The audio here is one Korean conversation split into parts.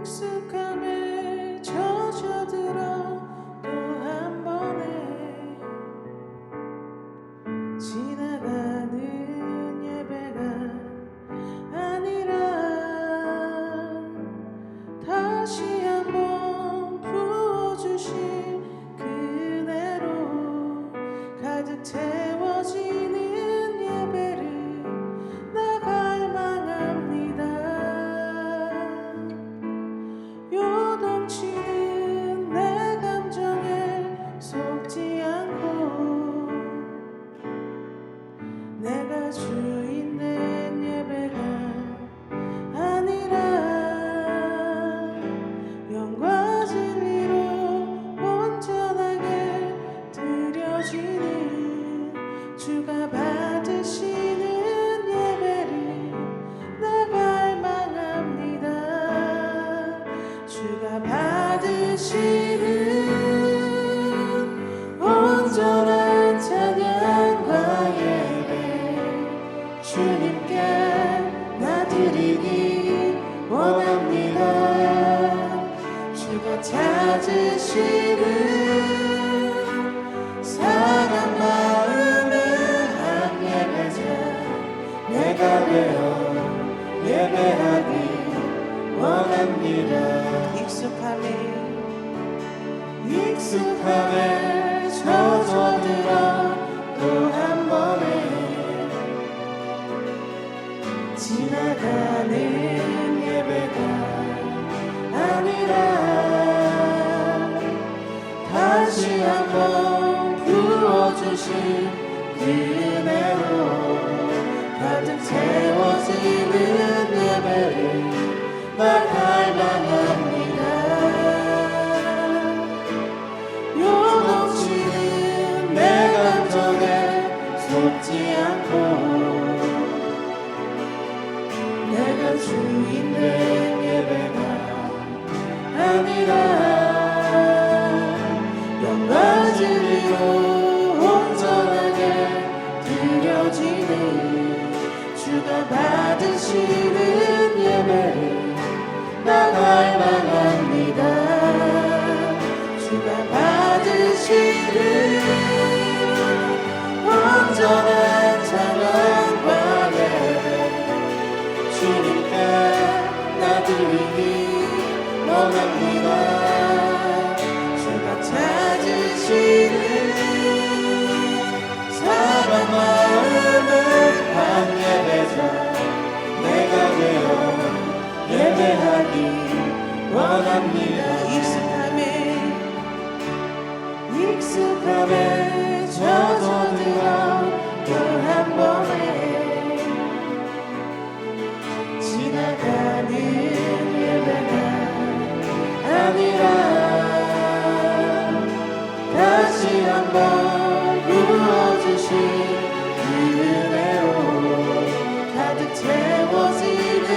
익숙함에 젖어들어 또 한 번에 지나가는 예배가 아니라 다시 한번 부어주신 그대로 가득 채워지는 예배를 나갈 망합니다. 요동치는 내 감정에 속지 않고 내가 주인 된 예배가 아니라 영과 진리로 온전하게 드려지는 주가 받으시는 예배를 나갈 망합니다. 주가 받으시는 온전한 찬양과 예배 주님께 나 드리기 원합니다. 주가 찾으시는 사랑 마음을 한 예배자 내가 되어 예배하기 원합니다. 익숙함에 젖어들어 또 한 번에 지나가는 예배가 아니라 다시 한번 부어주신 그대로 가득 채워지는 예배를 나갈 망합니다. 요동치는 내 감정에 속지 않고 내가 주인 된 예배가 아니라 영과 진리로 온전하게 드려지는 주가 받으시는 예배를 나갈 망합니다. 주가 받으시는 온전한 찬양과 예배 주님께 나 드리기 원합니다. 주가 찾으시는 사랑 마음을 한 예배자 내가 되어 예배하기 원합니다. 익숙함에 젖어들어 또 한 번에 지나가는 예배가 아니라 다시 한번 부어주신 그대로 가득 채워지는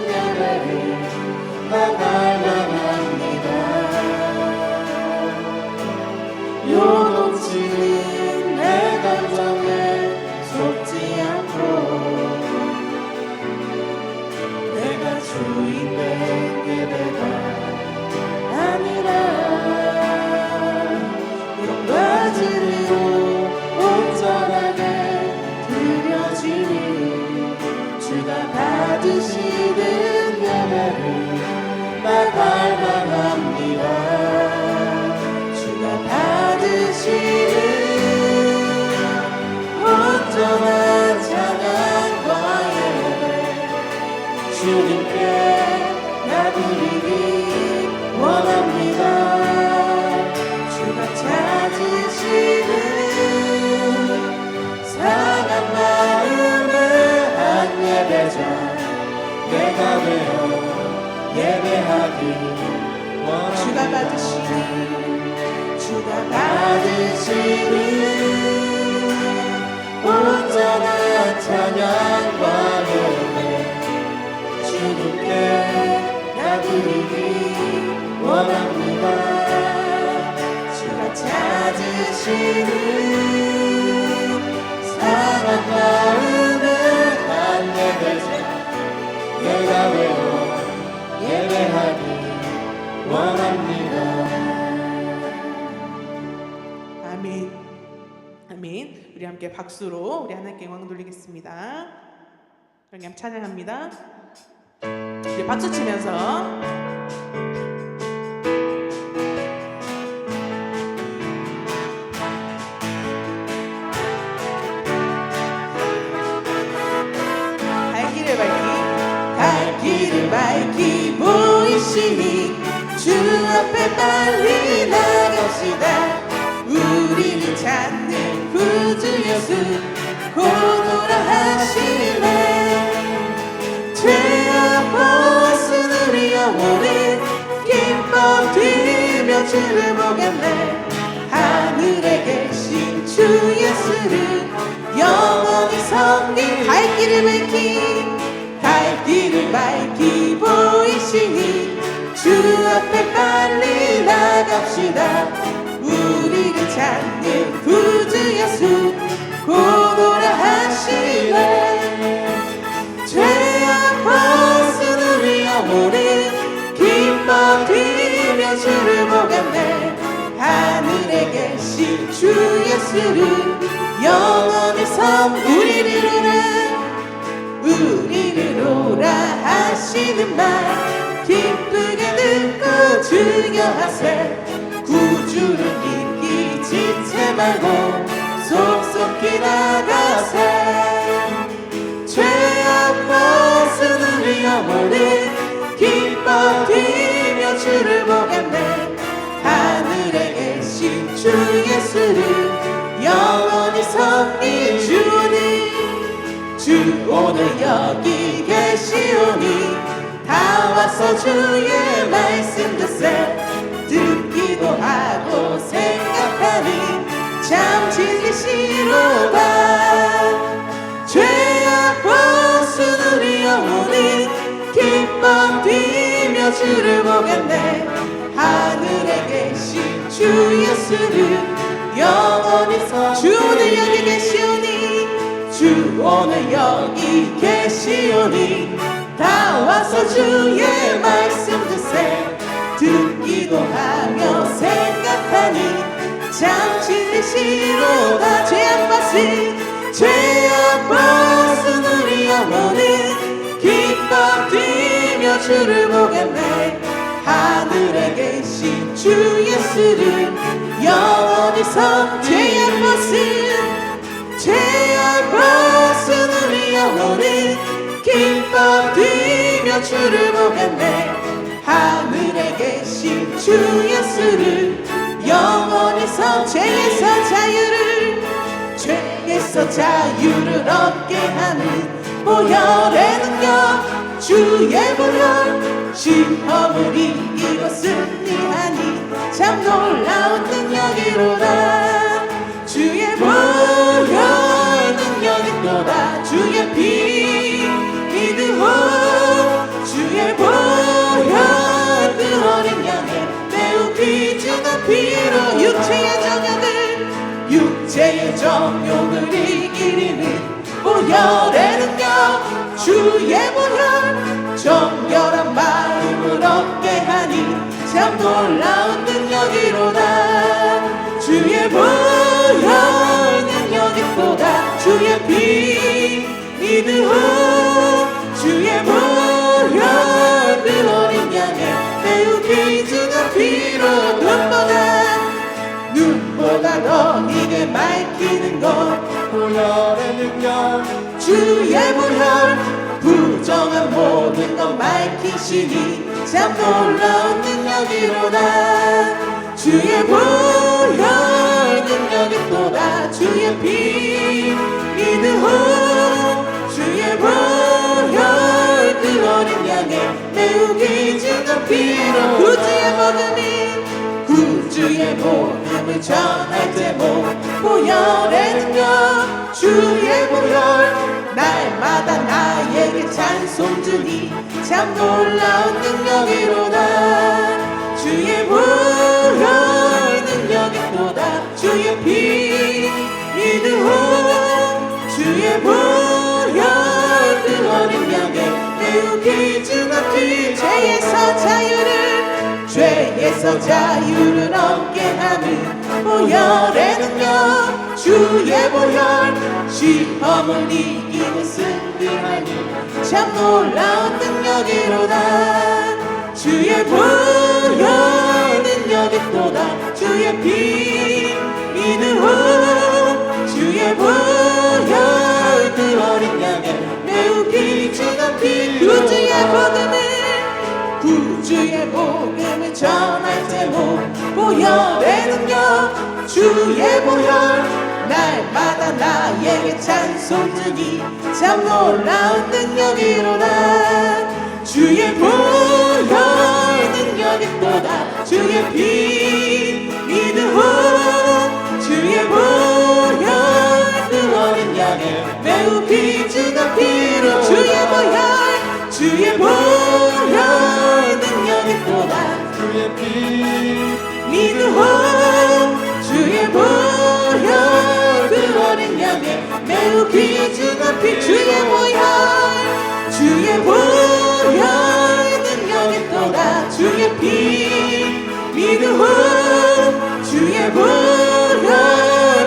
예배를 나갈 망합니다. 요동치는 내 감정에 속지 않고 내가 주인 된 예배가 아니라 영과 진리로 온전하게 드려지니 주가 받으시는 예배를 나갈 망합니다. 주가 받으시는 온전한 찬양과 예배 주님께 나 드리기 원합니다. 주가 찾으시는 사랑 마음을 한 예배자 내가 되어 예배하기 원합니다. 주가 받으시는 온전한 찬양과 예배 주님께 나 드리기 원합니다. 주가 찾으시는 사랑 마음을 한 예배자 내가 되어 예배하기 아멘. 우리 함께 박수로 우리 하나님께 영광 돌리겠습니다. 우리 함께 찬양합니다. 우리 박수 치면서 갈 길을 밝히 보이시니 주 앞에 빨리 나갑시다. 우리를 찾는 구주 예수 고노라 하시네. 죄악 벗은 우리 영혼은 기뻐 뛰며 주를 보겠네. 하늘에 계신 주 예수를 영원히 섬길 갈 길을 밝히 보이시니 주 앞에 빨리 나갑시다. 우리를 찾는 구주 예수 고노라 하시네. 죄악 벗은 우리 영혼은 기뻐 뛰며 주를 보겠네. 하늘에 계신 주 예수를 영원히 우리를 오라 하시는 말 기쁘게 듣고 즐겨하세. 구주를 믿기 지체 말고 속속히 나가세. 죄악 벗은 우리 영혼은 기뻐 뛰며 주를 보겠네. 하늘에 계신 주 예수를 영원히 섬길 주 오늘 여기 계시오니 다 와서 주의 말씀 듣기도 하고 생각하니 참 진리시로다. 죄악 벗은 우리 영혼은 기뻐 뛰며 주를 보겠네. 하늘에 계신 주 예수를 영원히 주 오늘 여기 계시오니 주 오늘 여기 계시오니 다 와서 주의 말씀 듣기도 하며 생각하니 참 진리시로다. 죄악 벗은 우리 영혼은 기뻐 뛰며 주를 보겠네. 하늘에 계신 주 예수를 영원히 죄악 벗은 우리 영혼은 기뻐 뛰며 주를 보겠네. 하늘에 계신 주 예수를 영원히 죄에서 자유를 얻게 하는 보혈의 능력 주의 보혈 시험을 이기고 승리하니 참 놀라운 능력이로다. 주의 보혈 능력이 또다. 주의 피 믿으오. 주의 보혈 그 어린 양의 매우 귀중한 피로 육체의 정욕을 이기리는 보혈의 능력 주의 보혈 정결한 마음을 얻게 하니 참 놀라운 능력이로다. 주의 보혈 능력이 또다. 주의 피 믿으오. 주의 보혈 그 어린 양의 매우 귀중한 피로 눈보다 너희게 밝히는 것 보혈의 능력 주의 보혈 부정한 모든 것 밝히시니 참 놀라운 능력이로다. 주의 보혈 능력이 또다. 주의 피 믿으오. 주의 보혈 그 어린 양의 매우 귀중한 피로 구주의 복음을 전할 제목 보혈의 능력 주의 보혈 날마다 나에게 찬송 주니 참 놀라운 능력이로다. 주의 보혈 능력이 또다. 주의 피 믿으오. 주의 보혈 그 어린 양의 매우 귀중한 피 죄에서 자유를 얻게 하는 보혈의 능력 주의 보혈 시험을 이기는 승리하니 참 놀라운 능력이로다. 주의 보혈 능력이 또다. 주의 피 믿음으로 주의 보혈 그 어린 양의 매우 귀중한 피 구주의 복음을 전할 제목 보혈의 능력 주의 보혈 날마다 나에게 찬송 주니 참 놀라운 능력이로다. 주의 보혈 능력이 또다. 주의 피 믿음으로 주의 보혈 그 어린 양의 매우 귀중한 피로 주의 보혈 능력이 또다. 주의 피 믿음으로 주의 보혈 그 어린 양의 매우 귀중한 피 주의 보혈 능력이 또다. 주의 피 믿음으로 주의 보혈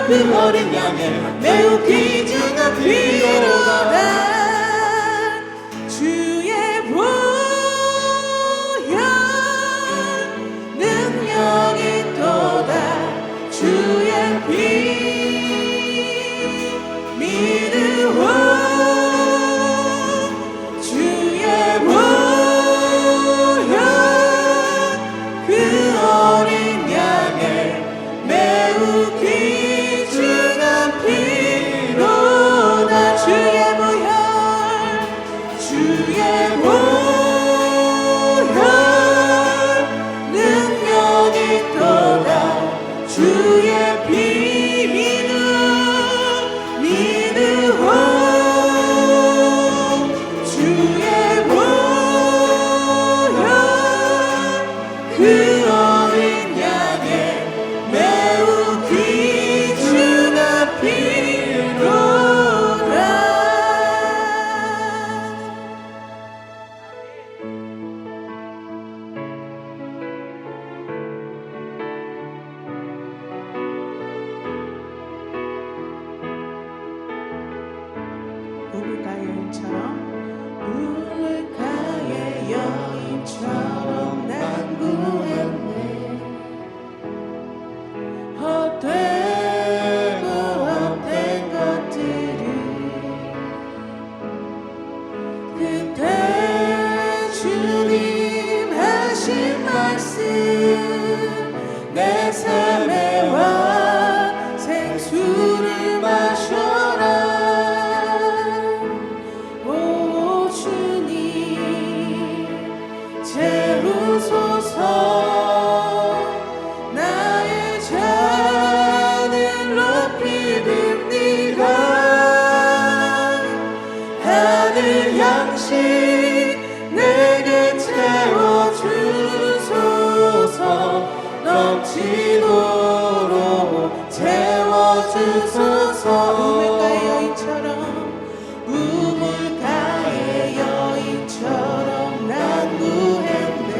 그 어린 양의 매우 귀중한 피로다. 주의 보혈 능력이 또다. 주의 피 믿음으로 주의 보혈 그 어린 양의 매우 귀중한 피로다. 주의 보혈 능력이 또다. 주의 피 믿음으로 주의 보혈 그 어린 양의 매우 귀중한 피로다. 우물가의 여인처럼 난 구했네. 헛되고 헛된 것들을 그때 주님 하신 말씀 내 삶에 와 생수를 마셔라. 오 주님 채우소서. 나의 잔을 높이 듭니다. 하늘 양식 내게 채워주소서. 넘치도록 채워주소서. 우물가의 여인처럼 난 구했네.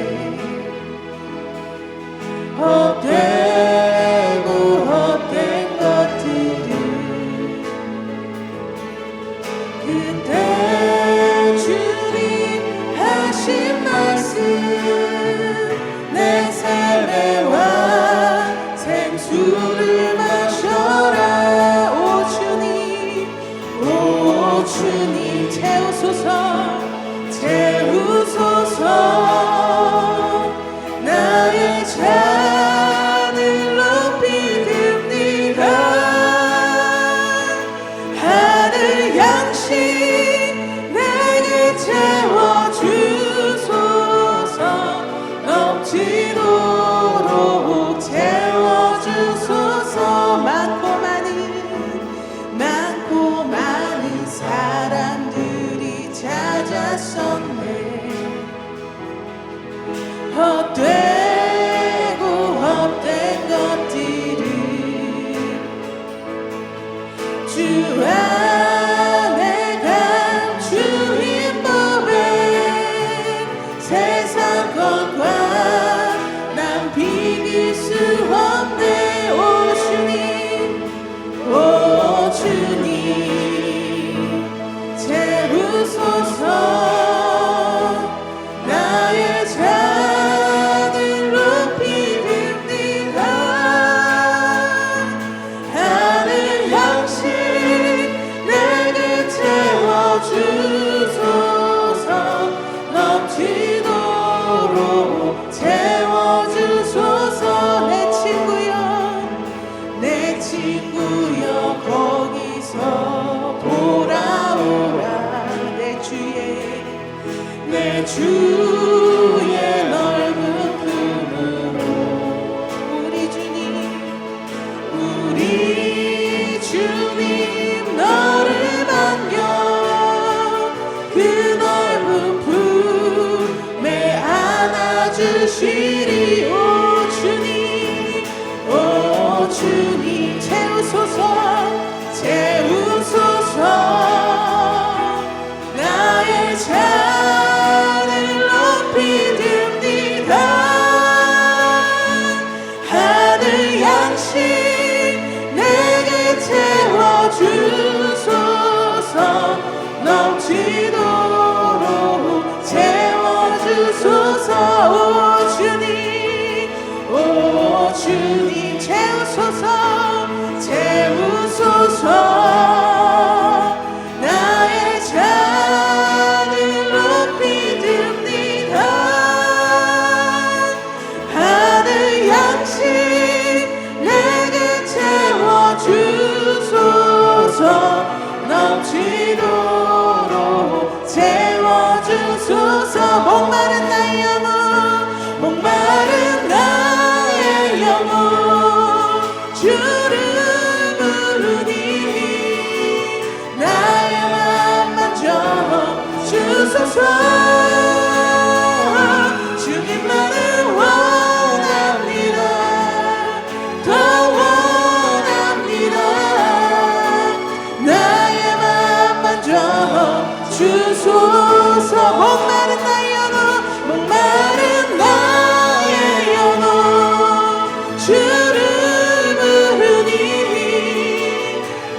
헛되고 헛된 것들을 그때 주님 하신 말씀 내 삶에 와 생수를 마셔라. 오 주의 넓은 품으로 우리 주님 너를 반겨 그 넓은 품에 안아주시리. 오 주님 채우소서 나의 잔을 높이 듭니다. 하늘 양식 내게 채워주소서. 넘치도록 채워주소서. 오 주님 채우소서 나의 잔을 높이 듭니다. 하늘 양식 내게 채워주소서. 넘치도록 채워주소서. 목마른 나의 영혼 주를 부르니 나의 맘 만져 주소서. 주님만을 원합니다. 더 원합니다. 나의 맘 만져 주소서. 목마른 나의 영혼 주를 부르니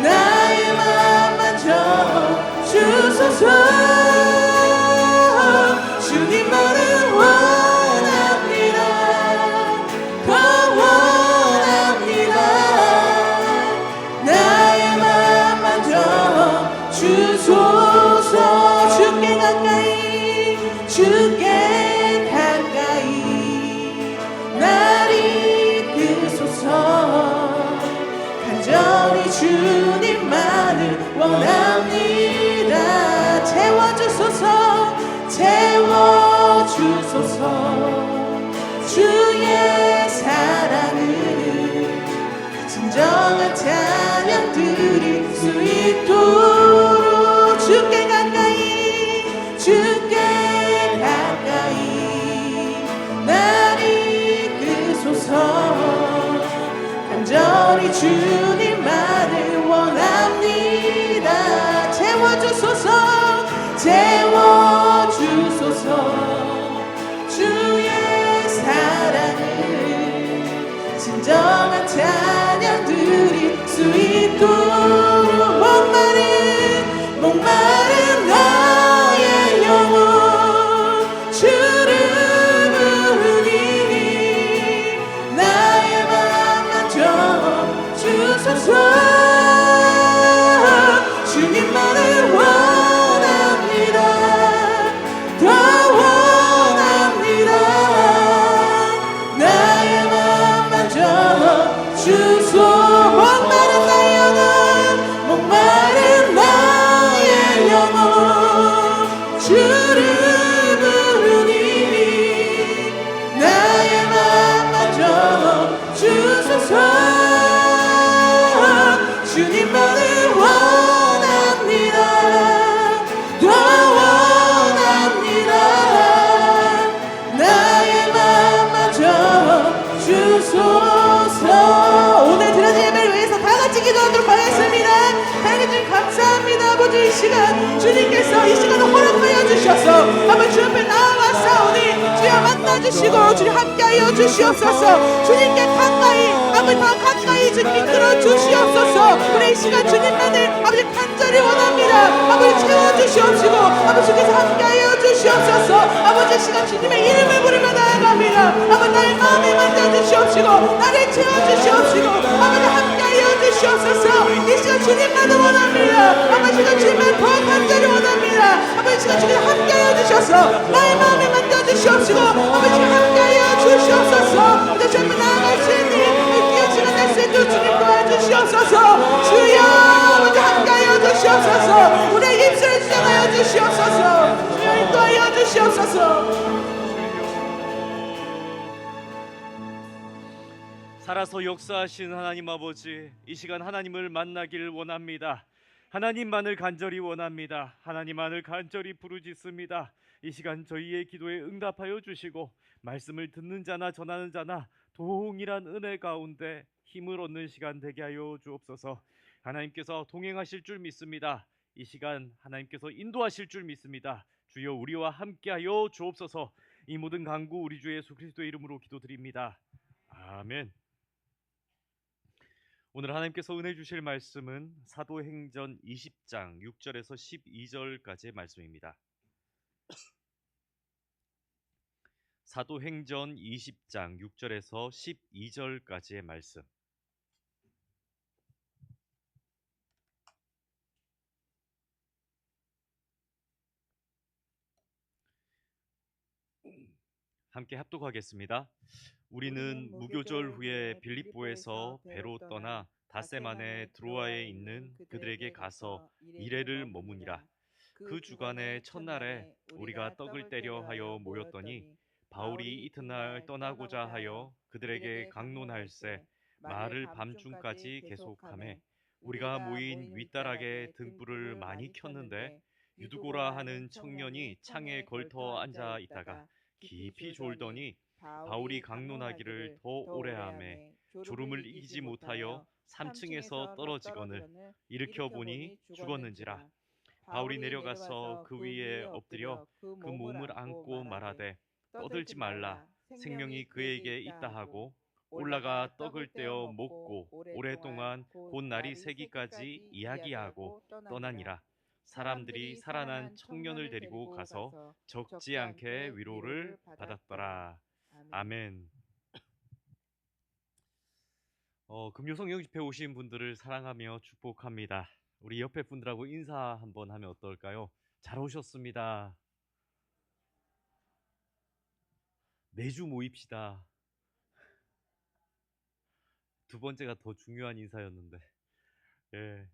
나의 맘 만져 주소서. 주님만을 원합니다. 더 원합니다. 나의 맘 만져 주소서. 주께 가까이 날 이끄소서. 간절히 주님만을 원합니다. 채워주소서. 주의 사랑을 진정한 찬양 드릴 수 있도록 주께 가까이 날 이끄소서. 간절히 주님만을 원합니다. 채워주소서. 주의 사랑을 진정한 찬양 드릴 수 있도록 목마른 나의 영혼 주를 부르니 나의 맘 만져 주소서. 주님만을 원합니다. 더 원합니다. 나의 맘 만져 주소서. 목마른 나의 영혼 주를 부르니 나의 맘 만져 주소서. 주님만을 원합니다. 더 원합니다. 나의 맘 만져 주소서. 오늘 드려진 예배를 위해서 다 같이 기도하도록 하겠습니다. 하나님 주님 감사합니다. 아버지 이 시간 주님께서 이 시간을 허락하여 주셔서 한번 주 앞에 나와사오니 주여 만나주시고 주님 함께하여 주시옵소서. 주님께 가까이 한번 더 가까이 주님 이끌어 주시옵소서. 우리 이 시간 주님만을 아버지 간절히 원합니다. 아버지 채워주시옵시고 아버지께서 함께하여 주시옵소서. 아버지 이 시간 주님의 이름을 부르며 나아갑니다. 아버지 나의 마음에 만져주시옵시고 나를 채워주시옵시고 아버지 함께하여 주시옵소서. 이 시간 주님만을 원합니다. 아버지 이 시간 주님을 더 간절히 원합니다. 아버지 이 시간 주님 함께하여 주셔서 나의 마음에 만져주시옵시고 아버지 함께하여 주시옵소서. 이제 주님 나아갈 수 있는 이 귀한 시간 날 수 있도록 주님 도와주시옵소서. 주여 아버지 함께하여 주시옵소서. 우리의 입술을 주장하여 주시옵소서. 주여 인도하여 주시옵소서. 주시옵소서. 살아서 역사하신 하나님 아버지, 이 시간 하나님을 만나기를 원합니다. 하나님만을 간절히 원합니다. 하나님만을 간절히 부르짖습니다. 이 시간 저희의 기도에 응답하여 주시고 말씀을 듣는 자나 전하는 자나 동일한 은혜 가운데 힘을 얻는 시간 되게 하여 주옵소서. 하나님께서 동행하실 줄 믿습니다. 이 시간 하나님께서 인도하실 줄 믿습니다. 주여 우리와 함께하여 주옵소서. 이 모든 간구 우리 주 예수 그리스도의 이름으로 기도드립니다. 아멘. 오늘 하나님께서 은혜 주실 말씀은 사도행전 20장 6절에서 12절까지의 말씀입니다. 사도행전 20장 6절에서 12절까지의 말씀. 함께 합독하겠습니다. 우리는 무교절 후에 빌립보에서 배로 떠나 닷새만에 드로아에 있는 그들에게 가서 이레를 머무니라. 그 주간의 첫날에 우리가 떡을 떼려 하여 모였더니 바울이 이튿날 떠나고자 하여 그들에게 강론할세 말을 밤중까지 계속하매 우리가 모인 윗다락에 등불을 많이 켰는데 유두고라 하는 청년이 창에 걸터 앉아 있다가 깊이 졸더니 바울이 강론하기를 더 오래 하매 졸음을 이기지 못하여 3층에서 떨어지거늘 일으켜 보니 죽었는지라. 바울이 내려가서 그 위에 엎드려 그 몸을 안고 말하되 떠들지 말라, 생명이 그에게 있다 하고 올라가 떡을 떼어 먹고 오랫동안 곧 날이 새기까지 이야기하고 떠나니라. 사람들이 살아난 청년을 데리고 가서 적지 않게 위로를 받았더라. 아멘. 금요성 영집회 오신 분들을 사랑하며 축복합니다. 우리 옆에 분들하고 인사 한번 하면 어떨까요? 잘 오셨습니다. 매주 모입시다. 두 번째가 더 중요한 인사였는데, 예,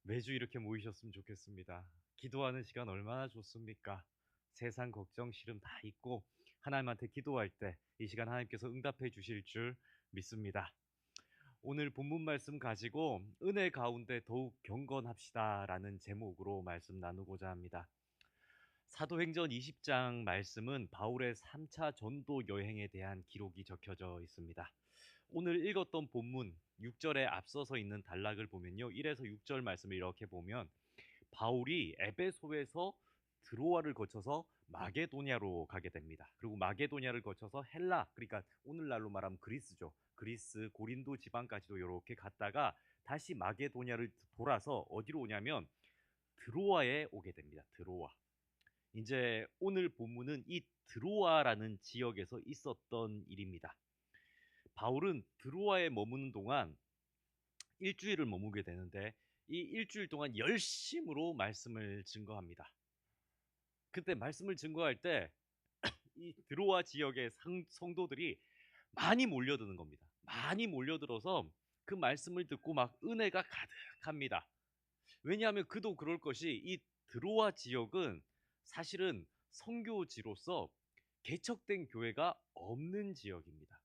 매주 이렇게 모이셨으면 좋겠습니다. 기도하는 시간 얼마나 좋습니까? 세상 걱정 시름 다 잊고 하나님한테 기도할 때 이 시간 하나님께서 응답해 주실 줄 믿습니다. 오늘 본문 말씀 가지고 은혜 가운데 더욱 경건합시다라는 제목으로 말씀 나누고자 합니다. 사도행전 20장 말씀은 바울의 3차 전도 여행에 대한 기록이 적혀져 있습니다. 오늘 읽었던 본문 6절에 앞서서 있는 단락을 보면요, 1에서 6절 말씀을 이렇게 보면 바울이 에베소에서 드로아를 거쳐서 마게도냐로 가게 됩니다. 그리고 마게도냐를 거쳐서 헬라, 그러니까 오늘날로 말하면 그리스죠. 그리스 고린도 지방까지도 이렇게 갔다가 다시 마게도냐를 돌아서 어디로 오냐면 드로아에 오게 됩니다. 드로아. 이제 오늘 본문은 이 드로아라는 지역에서 있었던 일입니다. 바울은 드로아에 머무는 동안 일주일을 머무게 되는데 이 일주일 동안 열심으로 말씀을 증거합니다. 그때 말씀을 증거할 때 이 드로아 지역의 성도들이 많이 몰려드는 겁니다. 많이 몰려들어서 그 말씀을 듣고 막 은혜가 가득합니다. 왜냐하면 그도 그럴 것이 이 드로아 지역은 사실은 선교지로서 개척된 교회가 없는 지역입니다.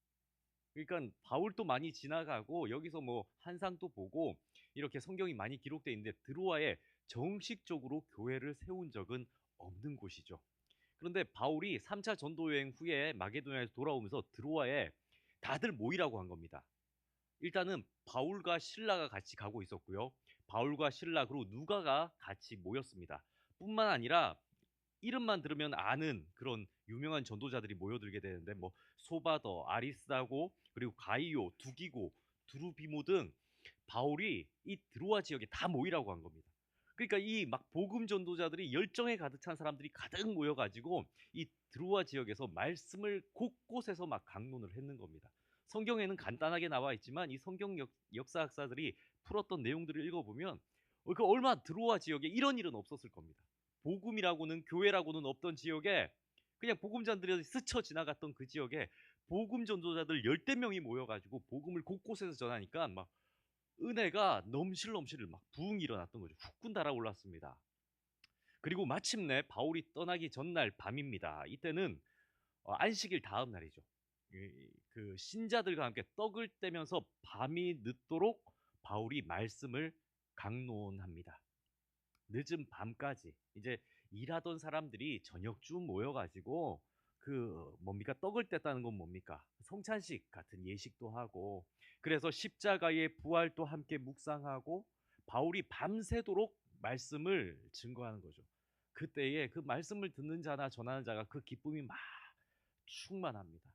그러니까 바울도 많이 지나가고 여기서 뭐 한상도 보고 이렇게 성경이 많이 기록되어 있는데 드로아에 정식적으로 교회를 세운 적은 없는 곳이죠. 그런데 바울이 3차 전도 여행 후에 마게도냐에서 돌아오면서 드로아에 다들 모이라고 한 겁니다. 일단은 바울과 실라가 같이 가고 있었고요. 바울과 실라 그리고 누가가 같이 모였습니다. 뿐만 아니라 이름만 들으면 아는 그런 유명한 전도자들이 모여들게 되는데 뭐 소바더, 아리스다고, 그리고 가이오, 두기고, 두루비모 등 바울이 이 드로아 지역에 다 모이라고 한 겁니다. 그러니까 이 막 복음 전도자들이 열정에 가득 찬 사람들이 가득 모여가지고 이 드로아 지역에서 말씀을 곳곳에서 막 강론을 했는 겁니다. 성경에는 간단하게 나와 있지만 이 성경 역사학자들이 풀었던 내용들을 읽어보면 그 얼마 드로아 지역에 이런 일은 없었을 겁니다. 복음이라고는 교회라고는 없던 지역에 그냥 복음자들이 스쳐 지나갔던 그 지역에 복음 전도자들 10대 명이 모여가지고 복음을 곳곳에서 전하니까 막 은혜가 넘실넘실 막 부흥이 일어났던 거죠. 후끈 달아올랐습니다. 그리고 마침내 바울이 떠나기 전날 밤입니다. 이때는 안식일 다음 날이죠. 그 신자들과 함께 떡을 떼면서 밤이 늦도록 바울이 말씀을 강론합니다. 늦은 밤까지 이제 일하던 사람들이 저녁쯤 모여가지고 그 뭡니까, 떡을 뗐다는 건 뭡니까, 성찬식 같은 예식도 하고, 그래서 십자가의 부활도 함께 묵상하고 바울이 밤새도록 말씀을 증거하는 거죠. 그때에 그 말씀을 듣는 자나 전하는 자가 그 기쁨이 막 충만합니다.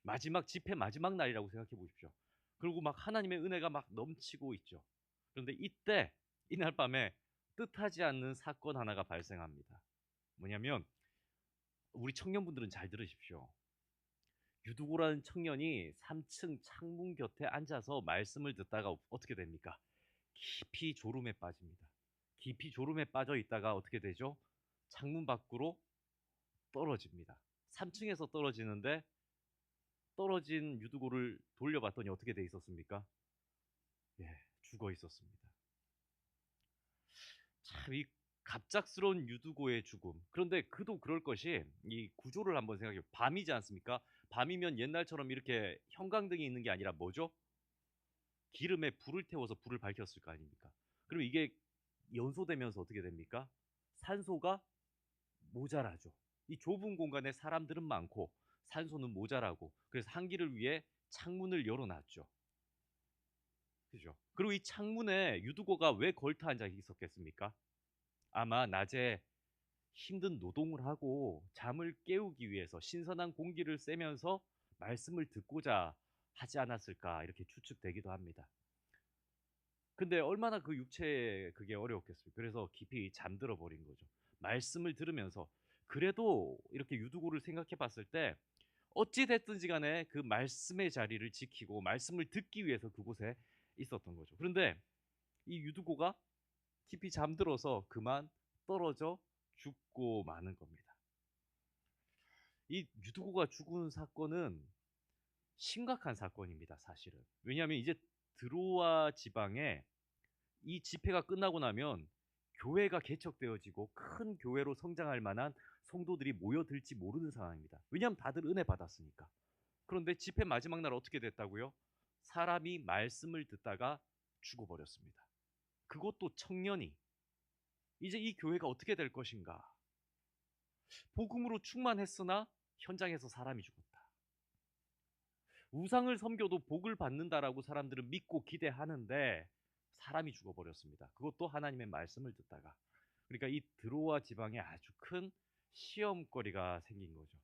마지막 집회 마지막 날이라고 생각해 보십시오. 그리고 막 하나님의 은혜가 막 넘치고 있죠. 그런데 이때 이날 밤에 뜻하지 않는 사건 하나가 발생합니다. 뭐냐면, 우리 청년분들은 잘 들으십시오. 유두고라는 청년이 3층 창문 곁에 앉아서 말씀을 듣다가 어떻게 됩니까? 깊이 졸음에 빠집니다. 깊이 졸음에 빠져 있다가 어떻게 되죠? 창문 밖으로 떨어집니다. 3층에서 떨어지는데, 떨어진 유두고를 돌려봤더니 어떻게 돼 있었습니까? 예, 죽어 있었습니다. 참 이 갑작스러운 유두고의 죽음. 그런데 그도 그럴 것이, 이 구조를 한번 생각해요. 밤이지 않습니까? 밤이면 옛날처럼 이렇게 형광등이 있는 게 아니라 뭐죠? 기름에 불을 태워서 불을 밝혔을 거 아닙니까? 그럼 이게 연소되면서 어떻게 됩니까? 산소가 모자라죠. 이 좁은 공간에 사람들은 많고 산소는 모자라고, 그래서 한기를 위해 창문을 열어놨죠. 그죠? 그리고 이 창문에 유두고가 왜 걸터 앉아 있었겠습니까? 아마 낮에 힘든 노동을 하고 잠을 깨우기 위해서 신선한 공기를 쐬면서 말씀을 듣고자 하지 않았을까, 이렇게 추측되기도 합니다. 근데 얼마나 그 육체에 그게 어려웠겠어요. 그래서 깊이 잠들어 버린 거죠. 말씀을 들으면서. 그래도 이렇게 유두고를 생각해 봤을 때 어찌 됐든지 간에 그 말씀의 자리를 지키고 말씀을 듣기 위해서 그곳에 있었던 거죠. 그런데 이 유두고가 깊이 잠들어서 그만 떨어져 죽고 마는 겁니다. 이 유두고가 죽은 사건은 심각한 사건입니다, 사실은. 왜냐하면 이제 드로아 지방에 이 집회가 끝나고 나면 교회가 개척되어지고 큰 교회로 성장할 만한 성도들이 모여들지 모르는 상황입니다. 왜냐하면 다들 은혜 받았으니까. 그런데 집회 마지막 날 어떻게 됐다고요? 사람이 말씀을 듣다가 죽어버렸습니다. 그것도 청년이. 이제 이 교회가 어떻게 될 것인가? 복음으로 충만했으나 현장에서 사람이 죽었다. 우상을 섬겨도 복을 받는다라고 사람들은 믿고 기대하는데 사람이 죽어버렸습니다. 그것도 하나님의 말씀을 듣다가. 그러니까 이 드로아 지방에 아주 큰 시험거리가 생긴 거죠.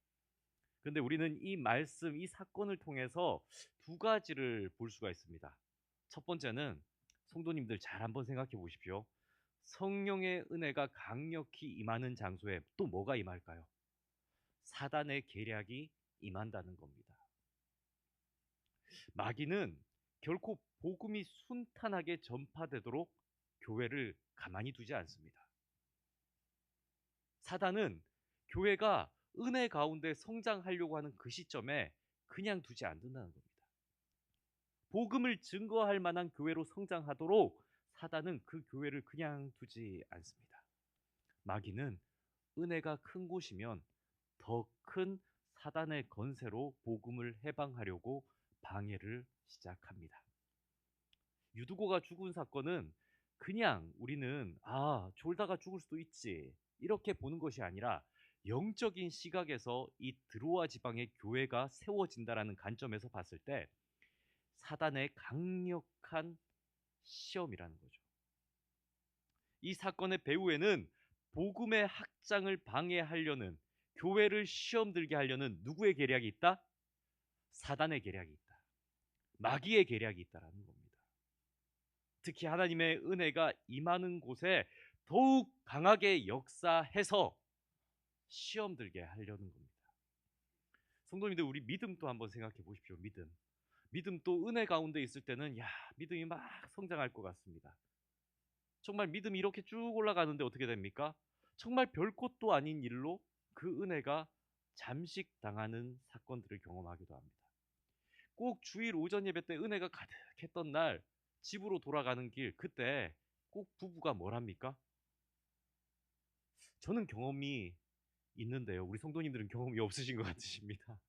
그런데 우리는 이 말씀, 이 사건을 통해서 두 가지를 볼 수가 있습니다. 첫 번째는, 성도님들 잘 한번 생각해 보십시오. 성령의 은혜가 강력히 임하는 장소에 또 뭐가 임할까요? 사단의 계략이 임한다는 겁니다. 마귀는 결코 복음이 순탄하게 전파되도록 교회를 가만히 두지 않습니다. 사단은 교회가 은혜 가운데 성장하려고 하는 그 시점에 그냥 두지 않는다는 겁니다. 복음을 증거할 만한 교회로 성장하도록 사단은 그 교회를 그냥 두지 않습니다. 마귀는 은혜가 큰 곳이면 더 큰 사단의 건세로 복음을 해방하려고 방해를 시작합니다. 유두고가 죽은 사건은 그냥 우리는 졸다가 죽을 수도 있지, 이렇게 보는 것이 아니라 영적인 시각에서 이 드로아 지방의 교회가 세워진다라는 관점에서 봤을 때 사단의 강력한 시험이라는 거죠. 이 사건의 배후에는 복음의 확장을 방해하려는, 교회를 시험 들게 하려는 누구의 계략이 있다? 사단의 계략이 있다. 마귀의 계략이 있다라는 겁니다. 특히 하나님의 은혜가 임하는 곳에 더욱 강하게 역사해서 시험 들게 하려는 겁니다. 성도님들, 우리 믿음도 한번 생각해 보십시오. 믿음도 은혜 가운데 있을 때는 믿음이 막 성장할 것 같습니다. 정말 믿음이 이렇게 쭉 올라가는데 어떻게 됩니까? 정말 별것도 아닌 일로 그 은혜가 잠식당하는 사건들을 경험하기도 합니다. 꼭 주일 오전 예배 때 은혜가 가득했던 날 집으로 돌아가는 길, 그때 꼭 부부가 뭘 합니까? 저는 경험이 있는데요. 우리 성도님들은 경험이 없으신 것 같으십니다.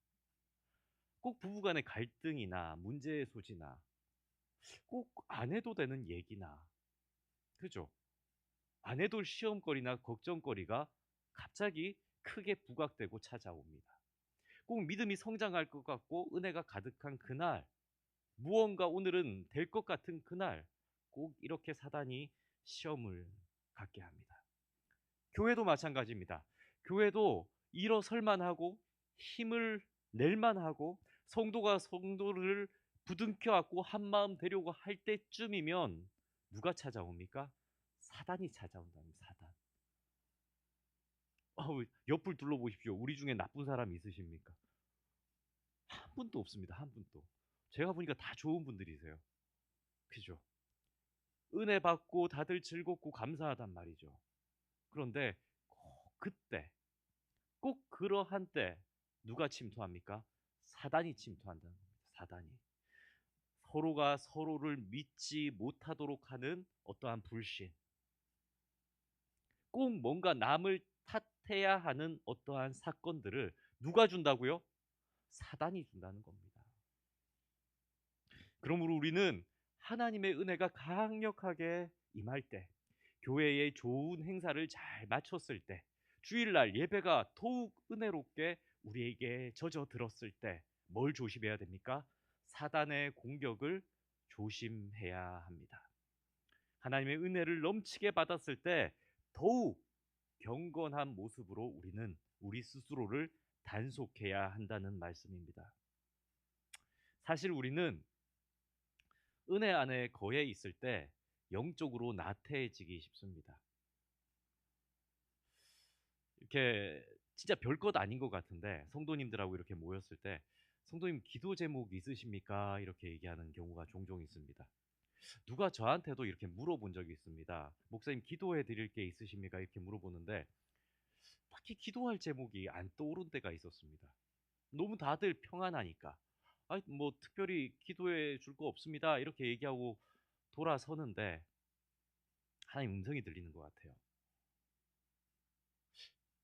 꼭 부부간의 갈등이나 문제의 소지나 꼭 안 해도 되는 얘기나, 그죠? 안 해도 시험거리나 걱정거리가 갑자기 크게 부각되고 찾아옵니다. 꼭 믿음이 성장할 것 같고 은혜가 가득한 그날, 무언가 오늘은 될 것 같은 그날, 꼭 이렇게 사단이 시험을 갖게 합니다. 교회도 마찬가지입니다. 교회도 일어설만 하고 힘을 낼만 하고 성도가 성도를 부둥켜 안고 한마음 되려고 할 때쯤이면 누가 찾아옵니까? 사단이 찾아온답니다. 사단. 옆을 둘러보십시오. 우리 중에 나쁜 사람 있으십니까? 한 분도 없습니다. 한 분도. 제가 보니까 다 좋은 분들이세요. 그죠? 은혜 받고 다들 즐겁고 감사하단 말이죠. 그런데 그때, 꼭 그러한 때 누가 침투합니까? 사단이 침투한다는 겁니다. 사단이. 서로가 서로를 믿지 못하도록 하는 어떠한 불신. 꼭 뭔가 남을 탓해야 하는 어떠한 사건들을 누가 준다고요? 사단이 준다는 겁니다. 그러므로 우리는 하나님의 은혜가 강력하게 임할 때, 교회의 좋은 행사를 잘 마쳤을 때, 주일날 예배가 더욱 은혜롭게 우리에게 젖어들었을 때 뭘 조심해야 됩니까? 사단의 공격을 조심해야 합니다. 하나님의 은혜를 넘치게 받았을 때 더욱 경건한 모습으로 우리는 우리 스스로를 단속해야 한다는 말씀입니다. 사실 우리는 은혜 안에 거해 있을 때 영적으로 나태해지기 쉽습니다. 이렇게 진짜 별것 아닌 것 같은데 성도님들하고 이렇게 모였을 때 성도님 기도 제목 있으십니까? 이렇게 얘기하는 경우가 종종 있습니다. 누가 저한테도 이렇게 물어본 적이 있습니다. 목사님 기도해 드릴 게 있으십니까? 이렇게 물어보는데 딱히 기도할 제목이 안 떠오른 때가 있었습니다. 너무 다들 평안하니까. 아니 뭐 특별히 기도해 줄 거 없습니다. 이렇게 얘기하고 돌아서는데 하나님 음성이 들리는 것 같아요.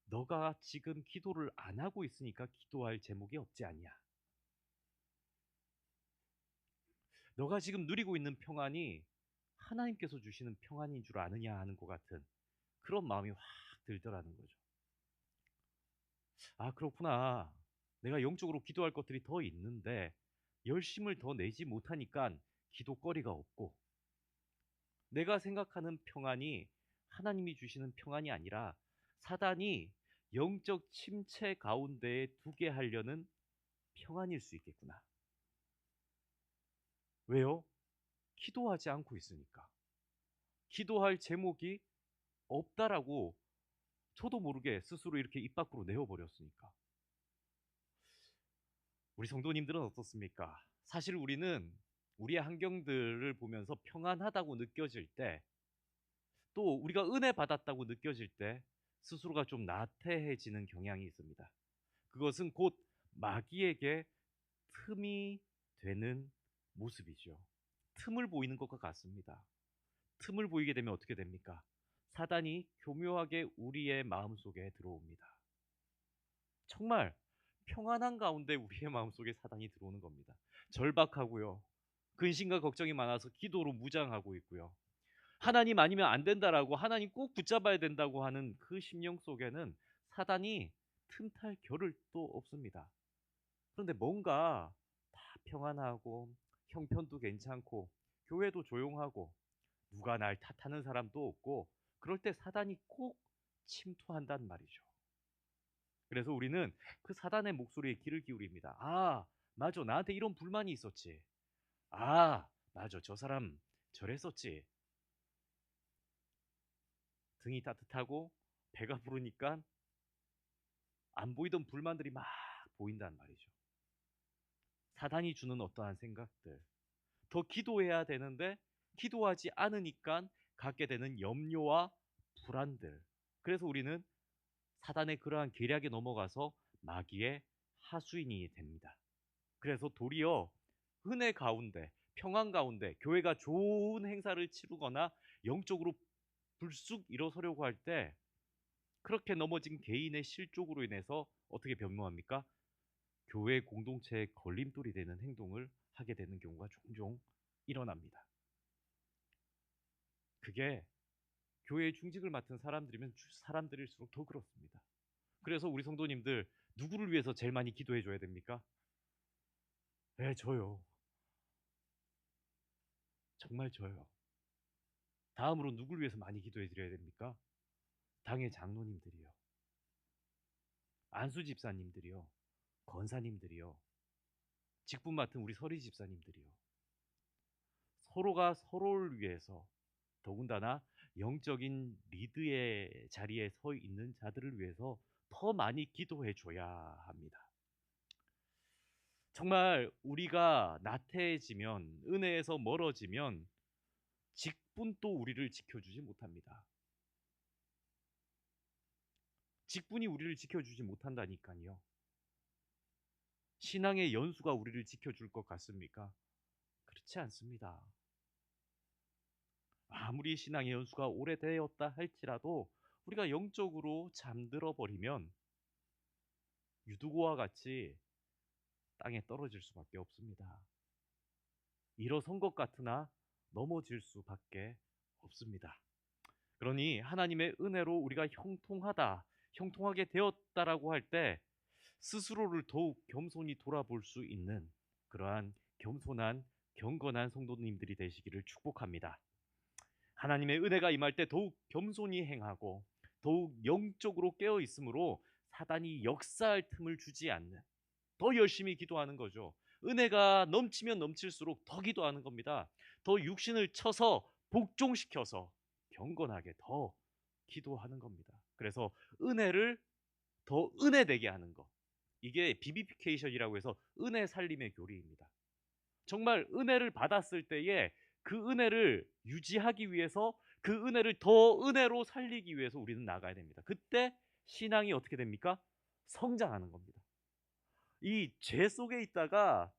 너가 지금 기도를 안 하고 있으니까 기도할 제목이 없지 않냐. 너가 지금 누리고 있는 평안이 하나님께서 주시는 평안인 줄 아느냐 하는 것 같은 그런 마음이 확 들더라는 거죠. 아, 그렇구나. 내가 영적으로 기도할 것들이 더 있는데 열심을 더 내지 못하니까 기도거리가 없고, 내가 생각하는 평안이 하나님이 주시는 평안이 아니라 사단이 영적 침체 가운데에 두게 하려는 평안일 수 있겠구나. 왜요? 기도하지 않고 있으니까. 기도할 제목이 없다라고 저도 모르게 스스로 이렇게 입 밖으로 내어버렸으니까. 우리 성도님들은 어떻습니까? 사실 우리는 우리의 환경들을 보면서 평안하다고 느껴질 때, 또 우리가 은혜 받았다고 느껴질 때 스스로가 좀 나태해지는 경향이 있습니다. 그것은 곧 마귀에게 틈이 되는 모습이죠. 틈을 보이는 것과 같습니다. 틈을 보이게 되면 어떻게 됩니까? 사단이 교묘하게 우리의 마음속에 들어옵니다. 정말 평안한 가운데 우리의 마음속에 사단이 들어오는 겁니다. 절박하고요. 근심과 걱정이 많아서 기도로 무장하고 있고요. 하나님 아니면 안 된다라고, 하나님 꼭 붙잡아야 된다고 하는 그 심령 속에는 사단이 틈탈 겨를 또 없습니다. 그런데 뭔가 다 평안하고 형편도 괜찮고 교회도 조용하고 누가 날 탓하는 사람도 없고 그럴 때 사단이 꼭 침투한단 말이죠. 그래서 우리는 그 사단의 목소리에 귀를 기울입니다. 아, 맞아. 나한테 이런 불만이 있었지. 아, 맞아. 저 사람 저랬었지. 등이 따뜻하고 배가 부르니까 안 보이던 불만들이 막 보인단 말이죠. 사단이 주는 어떠한 생각들. 더 기도해야 되는데 기도하지 않으니까 갖게 되는 염려와 불안들. 그래서 우리는 사단의 그러한 계략에 넘어가서 마귀의 하수인이 됩니다. 그래서 도리어 은혜 가운데, 평안 가운데 교회가 좋은 행사를 치르거나 영적으로 불쑥 일어서려고 할 때 그렇게 넘어진 개인의 실족으로 인해서 어떻게 변모합니까? 교회 공동체의 걸림돌이 되는 행동을 하게 되는 경우가 종종 일어납니다. 그게 교회의 중직을 맡은 사람들이면 사람들일수록 더 그렇습니다. 그래서 우리 성도님들 누구를 위해서 제일 많이 기도해 줘야 됩니까? 네, 저요. 정말 저요. 다음으로 누굴 위해서 많이 기도해 드려야 됩니까? 당의 장로님들이요. 안수 집사님들이요. 권사님들이요. 직분 맡은 우리 서리 집사님들이요. 서로가 서로를 위해서, 더군다나 영적인 리드의 자리에 서 있는 자들을 위해서 더 많이 기도해 줘야 합니다. 정말 우리가 나태해지면, 은혜에서 멀어지면 직분도 우리를 지켜주지 못합니다. 직분이 우리를 지켜주지 못한다니까요. 신앙의 연수가 우리를 지켜줄 것 같습니까? 그렇지 않습니다. 아무리 신앙의 연수가 오래되었다 할지라도 우리가 영적으로 잠들어 버리면 유두고와 같이 땅에 떨어질 수밖에 없습니다. 일어선 것 같으나 넘어질 수밖에 없습니다. 그러니 하나님의 은혜로 우리가 형통하게 되었다라고 할 때 스스로를 더욱 겸손히 돌아볼 수 있는 그러한 겸손한 경건한 성도님들이 되시기를 축복합니다. 하나님의 은혜가 임할 때 더욱 겸손히 행하고 더욱 영적으로 깨어 있으므로 사단이 역사할 틈을 주지 않는, 더 열심히 기도하는 거죠. 은혜가 넘치면 넘칠수록 더 기도하는 겁니다. 더 육신을 쳐서 복종시켜서 경건하게 더 기도하는 겁니다. 그래서 은혜를 더 은혜되게 하는 것, 이게 비비피케이션이라고 해서 은혜 살림의 교리입니다. 정말 은혜를 받았을 때에 그 은혜를 유지하기 위해서, 그 은혜를 더 은혜로 살리기 위해서 우리는 나가야 됩니다. 그때 신앙이 어떻게 됩니까? 성장하는 겁니다. 이 죄 속에 있다가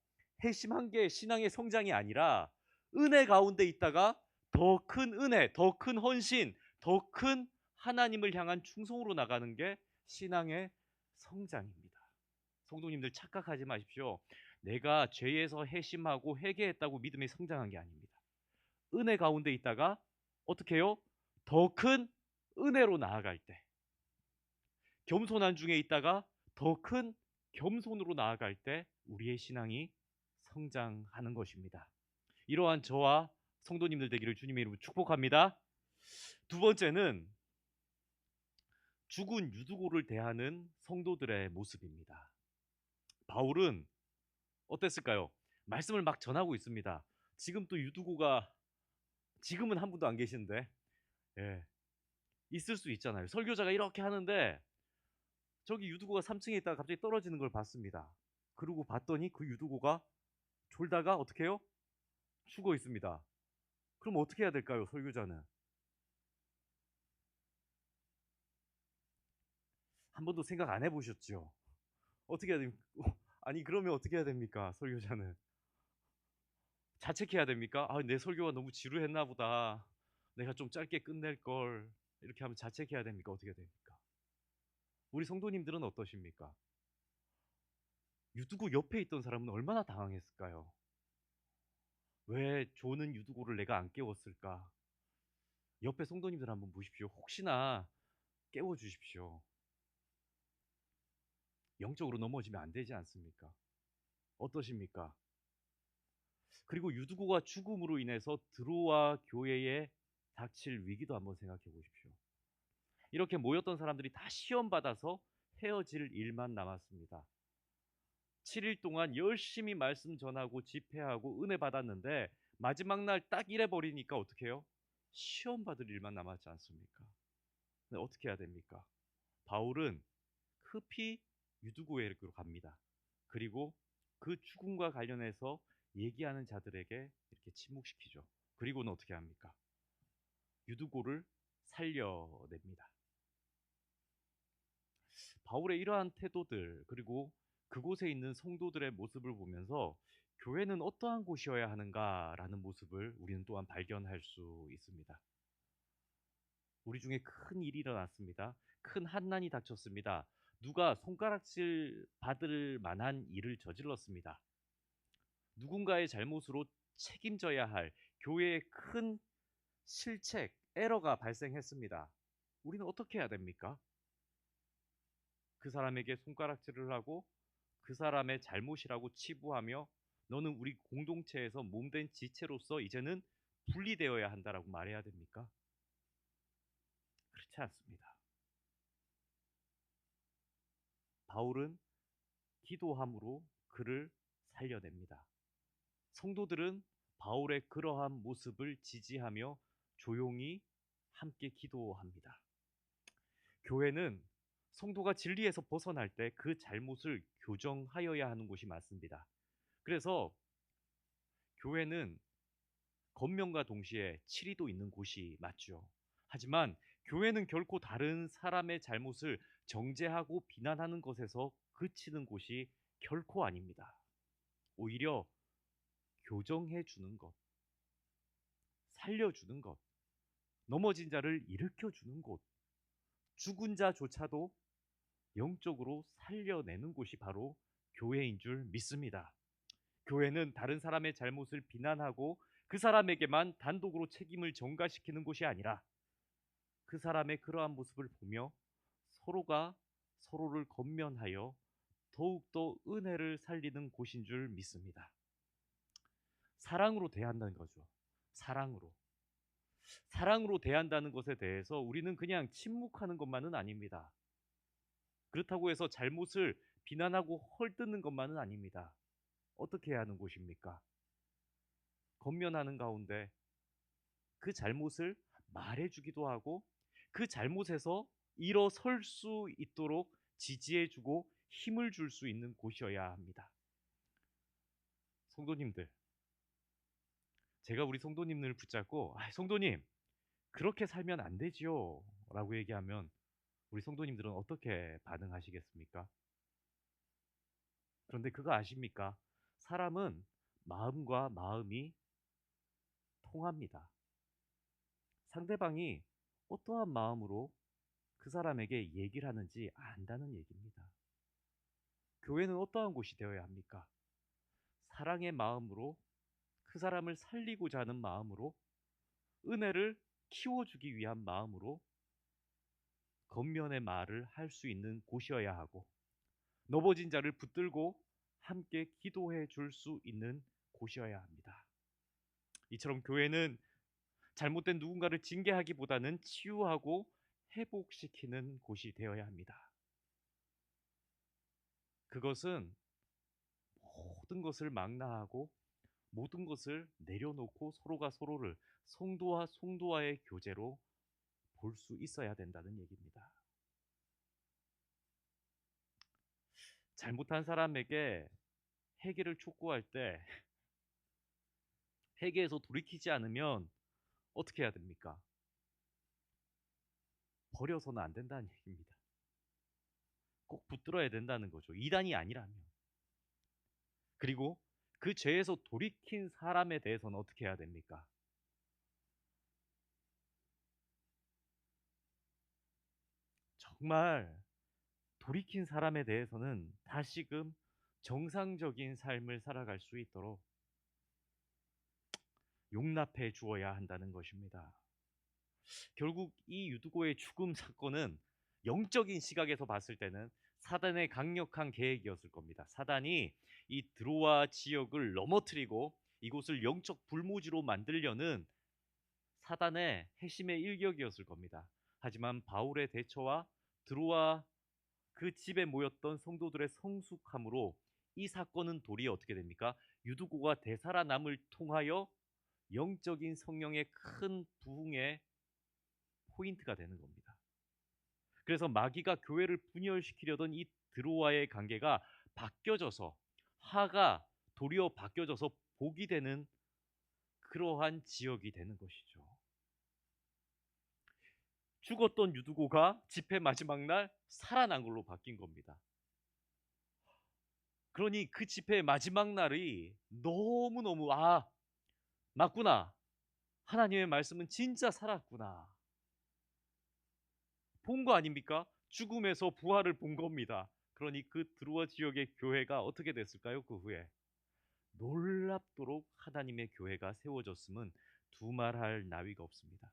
회심한 게 신앙의 성장이 아니라 은혜 가운데 있다가 더 큰 은혜, 더 큰 헌신, 더 큰 하나님을 향한 충성으로 나가는 게 신앙의 성장입니다. 성도님들 착각하지 마십시오. 내가 죄에서 회심하고 회개했다고 믿음이 성장한 게 아닙니다. 은혜 가운데 있다가 어떻게 해요? 더 큰 은혜로 나아갈 때, 겸손한 중에 있다가 더 큰 겸손으로 나아갈 때 우리의 신앙이 성장하는 것입니다. 이러한 저와 성도님들 되기를 주님의 이름으로 축복합니다. 두 번째는 죽은 유두고를 대하는 성도들의 모습입니다. 바울은 어땠을까요? 말씀을 막 전하고 있습니다. 지금 또 유두고가, 지금은 한 분도 안 계시는데, 예, 있을 수 있잖아요. 설교자가 이렇게 하는데 저기 유두고가 3층에 있다가 갑자기 떨어지는 걸 봤습니다. 그러고 봤더니 그 유두고가 졸다가 어떻게 해요? 죽어 있습니다. 그럼 어떻게 해야 될까요, 설교자는? 한 번도 생각 안 해보셨죠? 어떻게 해야 됩니까? 아니, 그러면 어떻게 해야 됩니까, 설교자는? 자책해야 됩니까? 아, 내 설교가 너무 지루했나 보다. 내가 좀 짧게 끝낼 걸. 이렇게 하면 자책해야 됩니까? 어떻게 됩니까? 우리 성도님들은 어떠십니까? 유두고 옆에 있던 사람은 얼마나 당황했을까요? 왜 조는 유두고를 내가 안 깨웠을까? 옆에 성도님들 한번 보십시오. 혹시나 깨워주십시오. 영적으로 넘어지면 안 되지 않습니까? 어떠십니까? 그리고 유두고가 죽음으로 인해서 드로아 교회에 닥칠 위기도 한번 생각해 보십시오. 이렇게 모였던 사람들이 다 시험 받아서 헤어질 일만 남았습니다. 7일 동안 열심히 말씀 전하고 집회하고 은혜 받았는데 마지막 날 딱 이래 버리니까 어떻게 해요? 시험 받을 일만 남았지 않습니까? 근데 어떻게 해야 됩니까? 바울은 급히 유두고에로 갑니다. 그리고 그 죽음과 관련해서 얘기하는 자들에게 이렇게 침묵시키죠. 그리고는 어떻게 합니까? 유두고를 살려냅니다. 바울의 이러한 태도들, 그리고 그곳에 있는 성도들의 모습을 보면서 교회는 어떠한 곳이어야 하는가라는 모습을 우리는 또한 발견할 수 있습니다. 우리 중에 큰 일이 일어났습니다. 큰 환난이 닥쳤습니다. 누가 손가락질 받을 만한 일을 저질렀습니다. 누군가의 잘못으로 책임져야 할 교회의 큰 실책, 에러가 발생했습니다. 우리는 어떻게 해야 됩니까? 그 사람에게 손가락질을 하고 그 사람의 잘못이라고 치부하며 너는 우리 공동체에서 몸된 지체로서 이제는 분리되어야 한다라고 말해야 됩니까? 그렇지 않습니다. 바울은 기도함으로 그를 살려냅니다. 성도들은 바울의 그러한 모습을 지지하며 조용히 함께 기도합니다. 교회는 성도가 진리에서 벗어날 때 그 잘못을 교정하여야 하는 곳이 맞습니다. 그래서 교회는 겉면과 동시에 치리도 있는 곳이 맞죠. 하지만 교회는 결코 다른 사람의 잘못을 정죄하고 비난하는 것에서 그치는 곳이 결코 아닙니다. 오히려 교정해 주는 것, 살려주는 것, 넘어진 자를 일으켜 주는 곳, 죽은 자조차도 영적으로 살려내는 곳이 바로 교회인 줄 믿습니다. 교회는 다른 사람의 잘못을 비난하고 그 사람에게만 단독으로 책임을 전가시키는 곳이 아니라 그 사람의 그러한 모습을 보며 서로가 서로를 권면하여 더욱더 은혜를 살리는 곳인 줄 믿습니다. 사랑으로 대한다는 거죠. 사랑으로. 사랑으로 대한다는 것에 대해서 우리는 그냥 침묵하는 것만은 아닙니다. 그렇다고 해서 잘못을 비난하고 헐뜯는 것만은 아닙니다. 어떻게 해야 하는 곳입니까? 권면하는 가운데 그 잘못을 말해주기도 하고 그 잘못에서 일어설 수 있도록 지지해주고 힘을 줄 수 있는 곳이어야 합니다. 성도님들, 제가 우리 성도님을 붙잡고 성도님 그렇게 살면 안 되지요 라고 얘기하면 우리 성도님들은 어떻게 반응하시겠습니까? 그런데 그거 아십니까? 사람은 마음과 마음이 통합니다. 상대방이 어떠한 마음으로 그 사람에게 얘기를 하는지 안다는 얘기입니다. 교회는 어떠한 곳이 되어야 합니까? 사랑의 마음으로 그 사람을 살리고자 하는 마음으로 은혜를 키워주기 위한 마음으로 겉면의 말을 할 수 있는 곳이어야 하고 넘어진 자를 붙들고 함께 기도해 줄 수 있는 곳이어야 합니다. 이처럼 교회는 잘못된 누군가를 징계하기보다는 치유하고 회복시키는 곳이 되어야 합니다. 그것은 모든 것을 망라하고 모든 것을 내려놓고 서로가 서로를 성도와 성도와의 교제로 볼 수 있어야 된다는 얘기입니다. 잘못한 사람에게 회개를 촉구할 때 회개에서 돌이키지 않으면 어떻게 해야 됩니까? 버려서는 안 된다는 얘기입니다. 꼭 붙들어야 된다는 거죠. 이단이 아니라면. 그리고 그 죄에서 돌이킨 사람에 대해서는 어떻게 해야 됩니까? 정말 돌이킨 사람에 대해서는 다시금 정상적인 삶을 살아갈 수 있도록 용납해 주어야 한다는 것입니다. 결국 이 유두고의 죽음 사건은 영적인 시각에서 봤을 때는 사단의 강력한 계획이었을 겁니다. 사단이 이 드로아 지역을 넘어뜨리고 이곳을 영적 불모지로 만들려는 사단의 핵심의 일격이었을 겁니다. 하지만 바울의 대처와 드로아 그 집에 모였던 성도들의 성숙함으로 이 사건은 도리어 어떻게 됩니까? 유두고가 되살아남을 통하여 영적인 성령의 큰 부흥의 포인트가 되는 겁니다. 그래서 마귀가 교회를 분열시키려던 이 드로아의 관계가 바뀌어져서 하가 도리어 바뀌어져서 복이 되는 그러한 지역이 되는 것이죠. 죽었던 유두고가 집회 마지막 날 살아난 걸로 바뀐 겁니다. 그러니 그 집회의 마지막 날이 너무너무 맞구나. 하나님의 말씀은 진짜 살았구나. 본 거 아닙니까? 죽음에서 부활을 본 겁니다. 그러니 그 드루어 지역의 교회가 어떻게 됐을까요? 그 후에 놀랍도록 하나님의 교회가 세워졌음은 두말할 나위가 없습니다.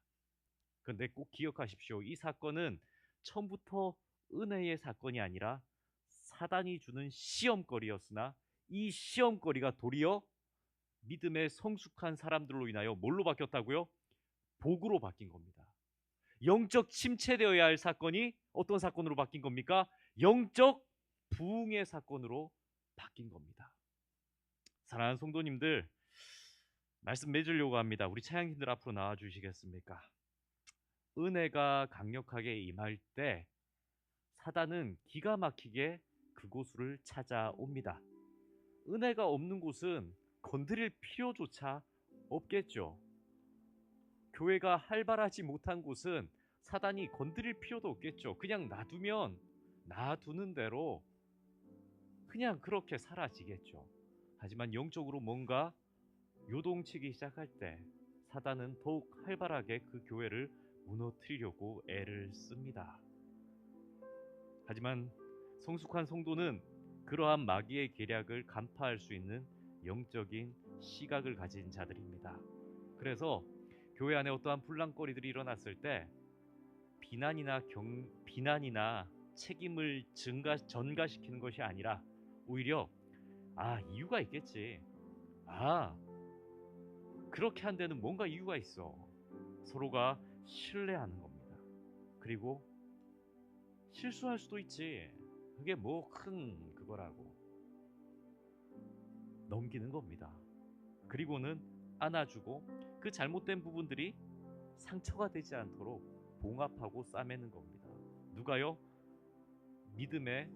그런데 꼭 기억하십시오. 이 사건은 처음부터 은혜의 사건이 아니라 사단이 주는 시험거리였으나 이 시험거리가 도리어 믿음의 성숙한 사람들로 인하여 뭘로 바뀌었다고요? 복으로 바뀐 겁니다. 영적 침체되어야 할 사건이 어떤 사건으로 바뀐 겁니까? 영적 부흥의 사건으로 바뀐 겁니다. 사랑하는 성도님들, 말씀 맺으려고 합니다. 우리 찬양팀들 앞으로 나와 주시겠습니까? 은혜가 강력하게 임할 때 사단은 기가 막히게 그곳을 찾아옵니다. 은혜가 없는 곳은 건드릴 필요조차 없겠죠. 교회가 활발하지 못한 곳은 사단이 건드릴 필요도 없겠죠. 그냥 놔두는 대로 그냥 그렇게 사라지겠죠. 하지만 영적으로 뭔가 요동치기 시작할 때 사단은 더욱 활발하게 그 교회를 무너뜨리려고 애를 씁니다. 하지만 성숙한 성도는 그러한 마귀의 계략을 간파할 수 있는 영적인 시각을 가진 자들입니다. 그래서 교회 안에 어떠한 분란거리들이 일어났을 때 비난이나 책임을 전가시키는 것이 아니라 오히려 이유가 있겠지. 그렇게 한 데는 뭔가 이유가 있어. 서로가 신뢰하는 겁니다. 그리고 실수할 수도 있지. 그게 뭐 큰 그거라고 넘기는 겁니다. 그리고는 안아주고 그 잘못된 부분들이 상처가 되지 않도록 봉합하고 싸매는 겁니다. 누가요? 믿음의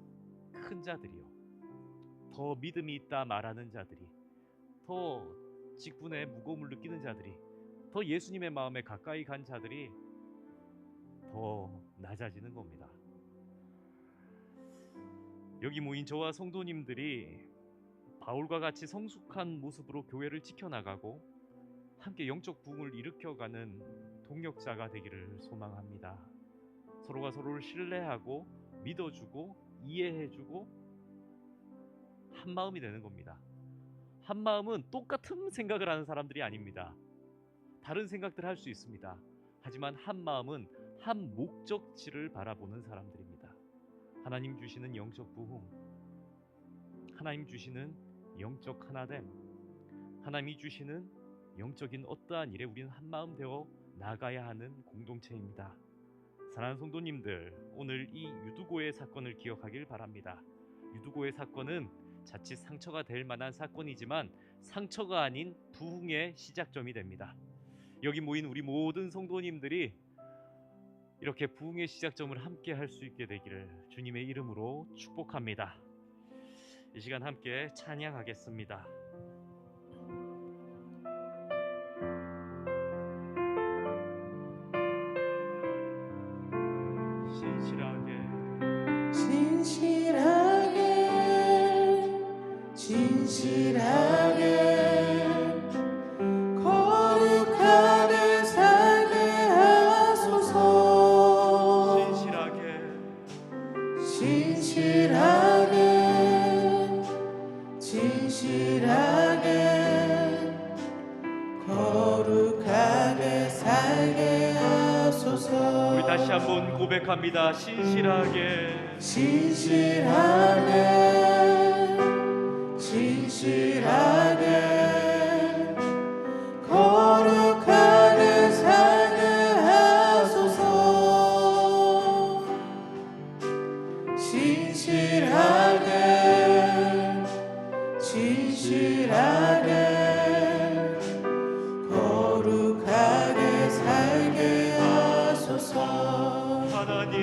큰 자들이요. 더 믿음이 있다 말하는 자들이, 더 직분의 무거움을 느끼는 자들이, 더 예수님의 마음에 가까이 간 자들이 더 낮아지는 겁니다. 여기 모인 저와 성도님들이 바울과 같이 성숙한 모습으로 교회를 지켜나가고 함께 영적 부흥을 일으켜가는 동력자가 되기를 소망합니다. 서로가 서로를 신뢰하고 믿어주고 이해해주고 한 마음이 되는 겁니다. 한 마음은 똑같은 생각을 하는 사람들이 아닙니다. 다른 생각들 할 수 있습니다. 하지만 한 마음은 한 목적지를 바라보는 사람들입니다. 하나님 주시는 영적 부흥, 하나님 주시는 영적 하나됨, 하나님이 주시는 영적인 어떠한 일에 우리는 한 마음 되어 나가야 하는 공동체입니다. 사랑하는 성도님들, 오늘 이 유두고의 사건을 기억하길 바랍니다. 유두고의 사건은 자칫 상처가 될 만한 사건이지만 상처가 아닌 부흥의 시작점이 됩니다. 여기 모인 우리 모든 성도님들이 이렇게 부흥의 시작점을 함께 할 수 있게 되기를 주님의 이름으로 축복합니다. 이 시간 함께 찬양하겠습니다. 진실하게 거룩하게 살게 하소서. 진실하게 거룩하게 살게 하소서. 우리 다시 한번 고백합니다. 진실하게 거룩하게 살게 하소서. 진실하게 거룩하게 살게 하소서. 하나님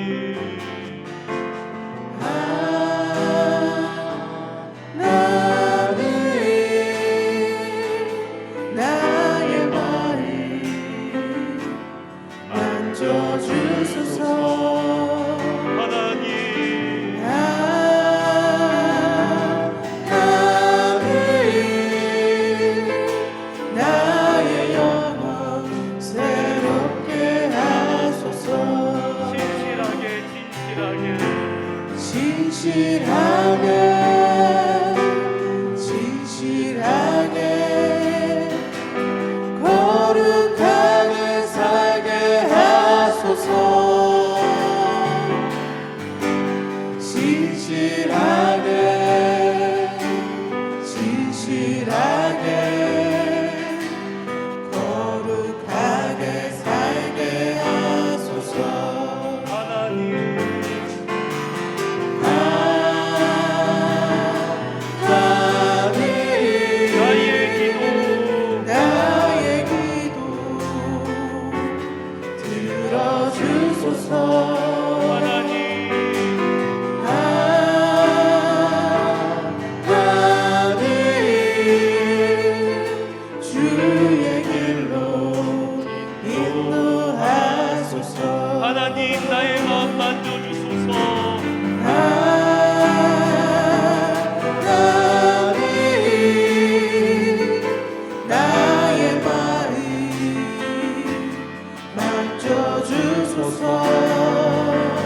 하소서.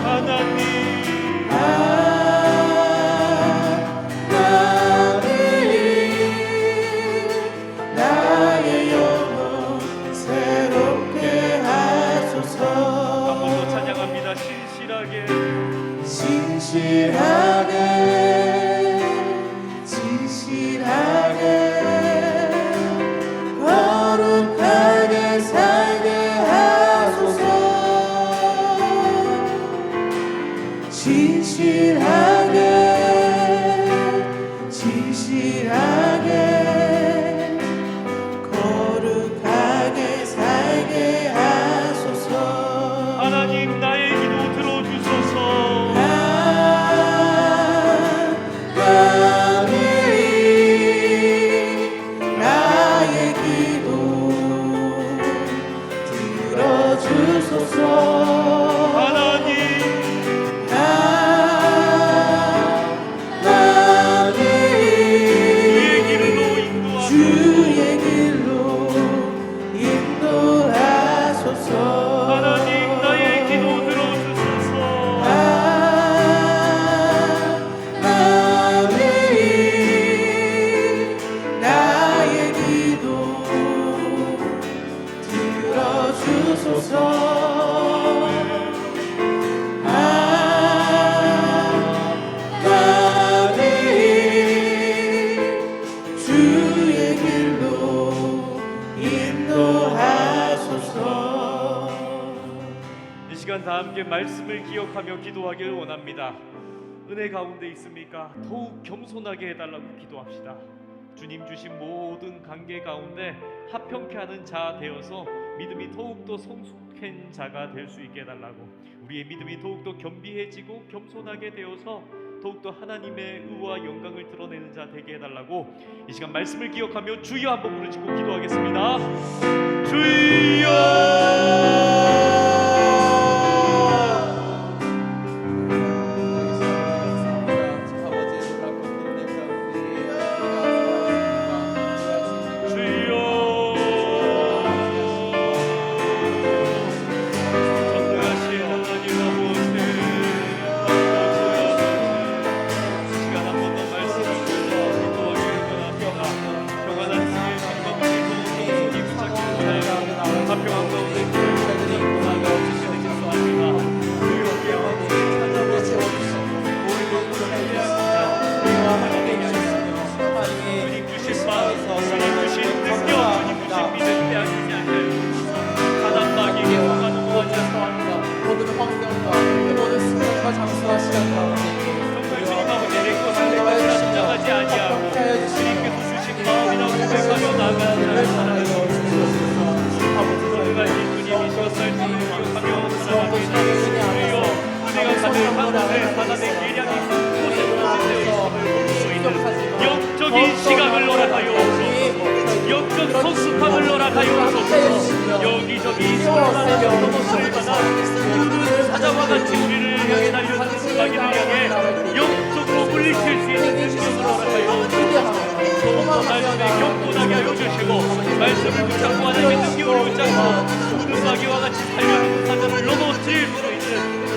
하나님 나의 영혼 새롭게 하소서. 한 번 더 찬양합니다. 신실하게 진실하게 거룩하게 살게 하소서. 진실하게 거룩하게 살게 하소서. 하나님 나의 기도 들어주소서. 나의 기도 들어주소서. 하나님 주의 길로 인도하소서. 하나님 나의 기도 들어주소서. 나의 기도 들어주소서. 주의 길로 인도하소서. 이 시간 다 함께 말씀을 기억하며 기도하기를 원합니다. 은혜 가운데 있습니까? 더욱 겸손하게 해달라고 기도합시다. 주님 주신 모든 관계 가운데 합평케 하는 자 되어서 믿음이 더욱더 성숙한 자가 될 수 있게 해달라고, 우리의 믿음이 더욱더 겸비해지고 겸손하게 되어서 더욱더 하나님의 의와 영광을 드러내는 자 되게 해달라고 이 시간 말씀을 기억하며 주여 한번 부르짖고 기도하겠습니다. 영적인 시각을 허락하여 주옵소서. 영적 성숙함을 허락하여 주옵소서. 여기저기 소리마다 소리마다 사자와 같이 우리를 향해 달려드는 음악이를 향해 영적으로 물리칠 수 있는 능력을 허락하여 주옵소서. 더욱더 말씀에 경건하게 하여 주시고 말씀을 붙잡고 하나님의 능력을 붙잡고 모든 마귀와 같이 살려주는 사자를 넘어뜨릴 수 있는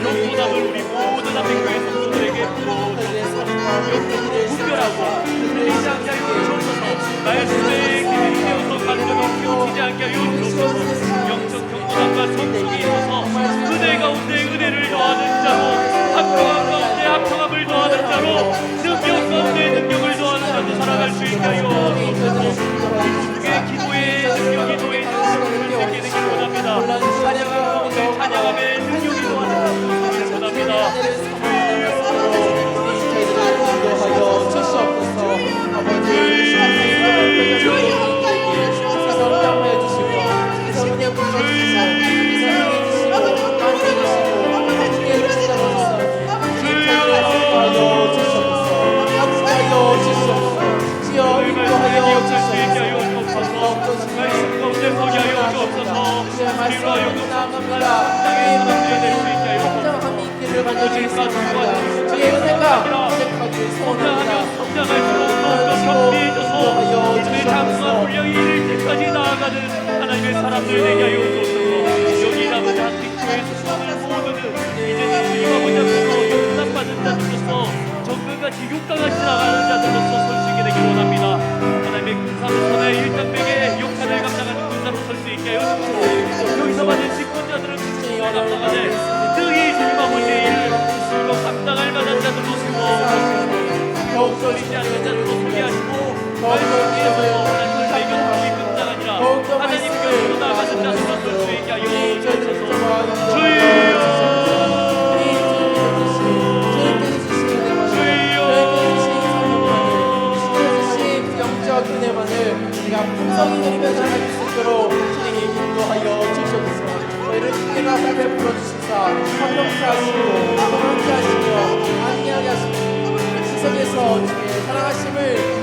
경건함을 우리 모든 남편교회 성도들에게 부어주옵소서. 영적으로 분별하고 들리지 않게 하여 주옵소서. 말씀에 기준이 되어서 감정이 피우치지 않게 하여 주옵소서. 영적 경건함과 성숙이 있어서 은혜 가운데 은혜를 더하는 자로, 합평함 가운데 합평함을 더하는 자로, 능력 가운데 능력을 더하는 자로 살아갈 수 있게 하여 주옵소서. 기도의 능력이 더해지는 것을 느끼는 길 원합니다. 찬양함 가운데 찬양함의 능력이 더하는 것을 원합니다. 인도하여 주시옵소서. 아버지 성장하여 주시고 성령 부어주시고 함께해 주시옵소서. 인도하여 주시옵소서. 함께하여 주시옵소서. 주여 인도하여 주시옵소서. 말씀 가운데 서게 하여 주옵소서. 우리로 하여금 나아갑니다. 땅의 사람들이 될 수 있게 하여 주옵소서. 성장함이 있기를 간절히 주의 은혜가 고백하기 소원합니다. 성장할수록 더욱더 겸비해져서 내 장수와 분량이 이를 때까지 나아가는 하나님의 사람들 되게 하여 주옵소서. 여기 남은 한빛교회 수상을 하나님같이 욕당하시 나가는 자들로서 설 수 있게 되길 원합니다. 하나님의 군사로서의 일당백의 욕탄을 감당하는 군사로 설 수 있게 하여 주시고 여기서 받은 직분자들은 직분과 감당하되 능히 주님 아버지의 일을 이거 감당할 만한 자들로 세워 더욱 떨리지 않는 자들로 서게 하시고 말씀에서 하나님을 발견하기 뿐만 아니라 하나님 곁으로 나가는 자들로 설 수 있게 하여 주셔서 주여 은혜만을 우리가 풍성히 누리면서 살아갈 수 있도록 주님이 인도하여 주시옵소서. 저희를 주께가 삶에 불러주시사 화평케 하시고 평안케 하시며 안녕하게 하시고 지성에서 주의 사랑하심을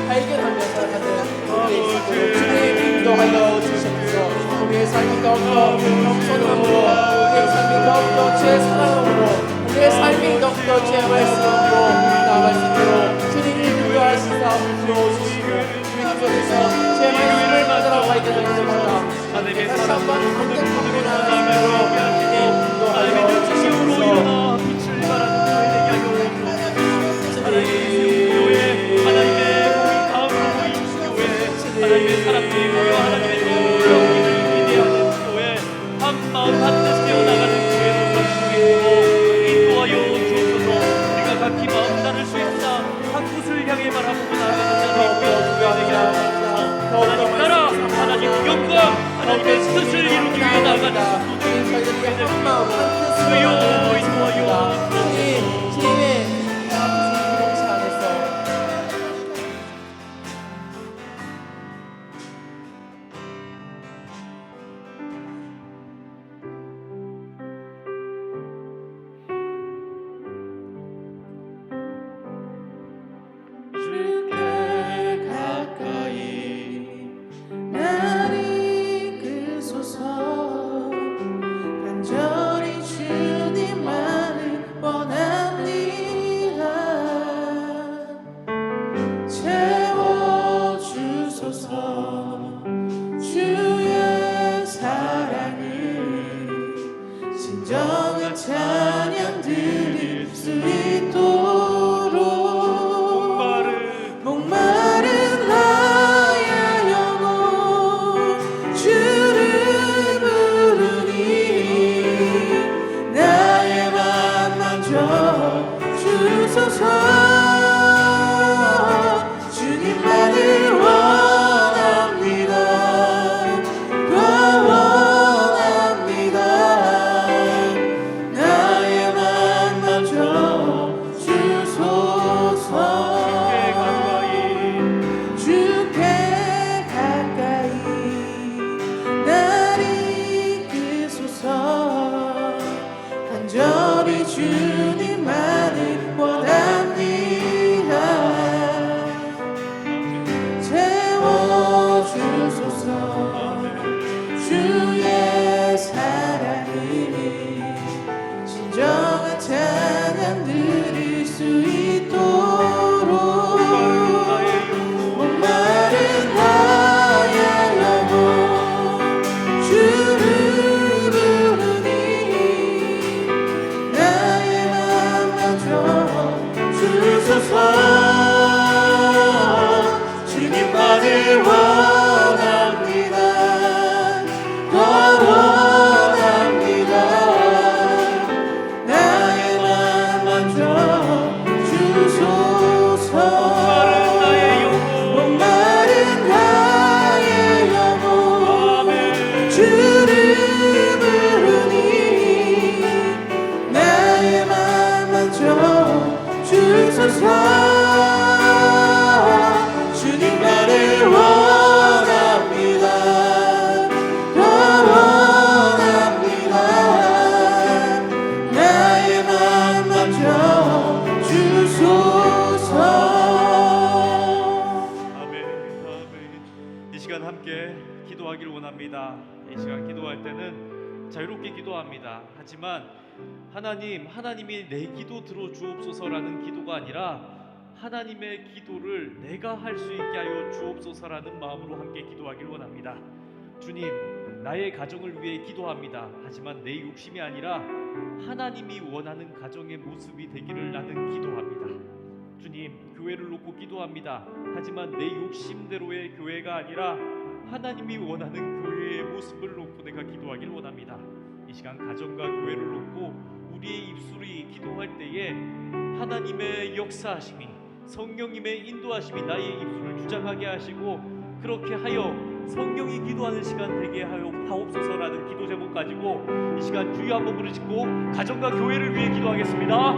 발견하며 살아가는 우리의 있도록 주님 인도하여 주시옵소서. 우리의 삶이 더욱더 겸손함으로 우리의 삶이 더욱더 주의 사랑함으로 우리의 삶이 더욱더 주의 말씀으로 나아갈 수 있도록 주님이 인도하시사 불러주시고 그래서 제 말씀을 받으러 발견하게 됩니다. 하나님의 다시 한번 감격하고 나아가며 하나님의 주시옵소서. 일어나 빛을 발하는 저희에게 하여 주옵소서. 하나님의 가운으로 모인 교회 하나님의 사람들이 모여 하나님의 놀라운 기대하는 교회 한 마음 한 뜻 되어 나가는 교회로 설수 있고 인도하여 주옵소서. 우리가 각기 마음 나눌 수 있다 한 곳을 향해 바라보고 나아가는 자들이 교회되게 하옵소서. 하나님 나라 하나님 영광 하나님의 뜻을 이루기 위해 나가는 저희들이 한 마음 한 뜻으로 주여 나가는 인도하여 주님의 공동체 안에서 주께 가까이 날 이끌소서. 간절히 주님만을 원합니다. 채워주소서. 주의 사랑을 진정한 찬양 드릴 수 있도록 목마른 나의 영혼 주를 부르니 나의 맘 만져 주소서. 주님만을 원합니다. 더 원합니다. 나의 맘 만져 주소서. 주께 가까이 날 이끌소서. 간절히 주님만을 원합니다. 채워주소서. 주의 사랑을 진정한 찬양 드릴 수 있도록 목마른 나의 영혼 주를 부르니 나의 맘 만져 주소서. 주님만을 원합니다. 더 원합니다. 나의 맘 만져 주소서. 목마른 나의 영혼 주를 부르니 나의 맘 만져 주소서. 주님만을 원합니다. 더 원합니다. 나의 맘 만져 주소서. 아멘. 이 시간 함께 기도하기를 원합니다. 이 시간 기도할 때는 자유롭게 기도합니다. 하지만 하나님이 내 기도 들어주옵소서라는 기도가 아니라 하나님의 기도를 내가 할 수 있게 하여 주옵소서라는 마음으로 함께 기도하기를 원합니다. 주님, 나의 가정을 위해 기도합니다. 하지만 내 욕심이 아니라 하나님이 원하는 가정의 모습이 되기를 나는 기도합니다. 주님, 교회를 놓고 기도합니다. 하지만 내 욕심대로의 교회가 아니라 하나님이 원하는 교회의 모습을 놓고 내가 기도하길 원합니다. 이 시간 가정과 교회를 놓고 우리의 입술이 기도할 때에 하나님의 역사하심이, 성령님의 인도하심이 나의 입술을 주장하게 하시고, 그렇게 하여 성령이 기도하는 시간 되게 하여 하옵소서라는 기도 제목 가지고 이 시간 주여 한번 부르짖고 가정과 교회를 위해 기도하겠습니다.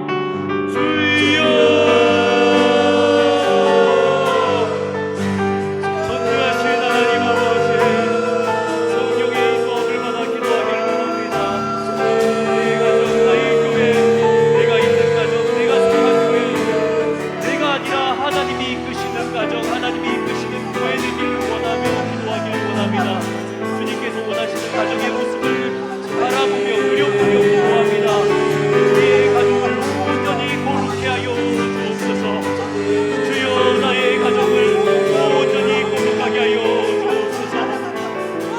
주여, 전능하신 하나님 아버지, 성령의 인도함을 받아 기도하기를 원합니다. 내 가정, 나의 교회, 내가 있는 가정, 내가 속한 교회, 내가 아니라 하나님이 이끄시는 가정, 하나님이 이끄시는 교회 되기를 원하며 기도하기를 원합니다. 주님께서 원하시는 가정의 모습을 바라보며 그려보며 기도합니다. 우리의 가정을 온전히 거룩해 하여 주옵소서. 주여, 나의 가정을 온전히 거룩하게 하여 주옵소서.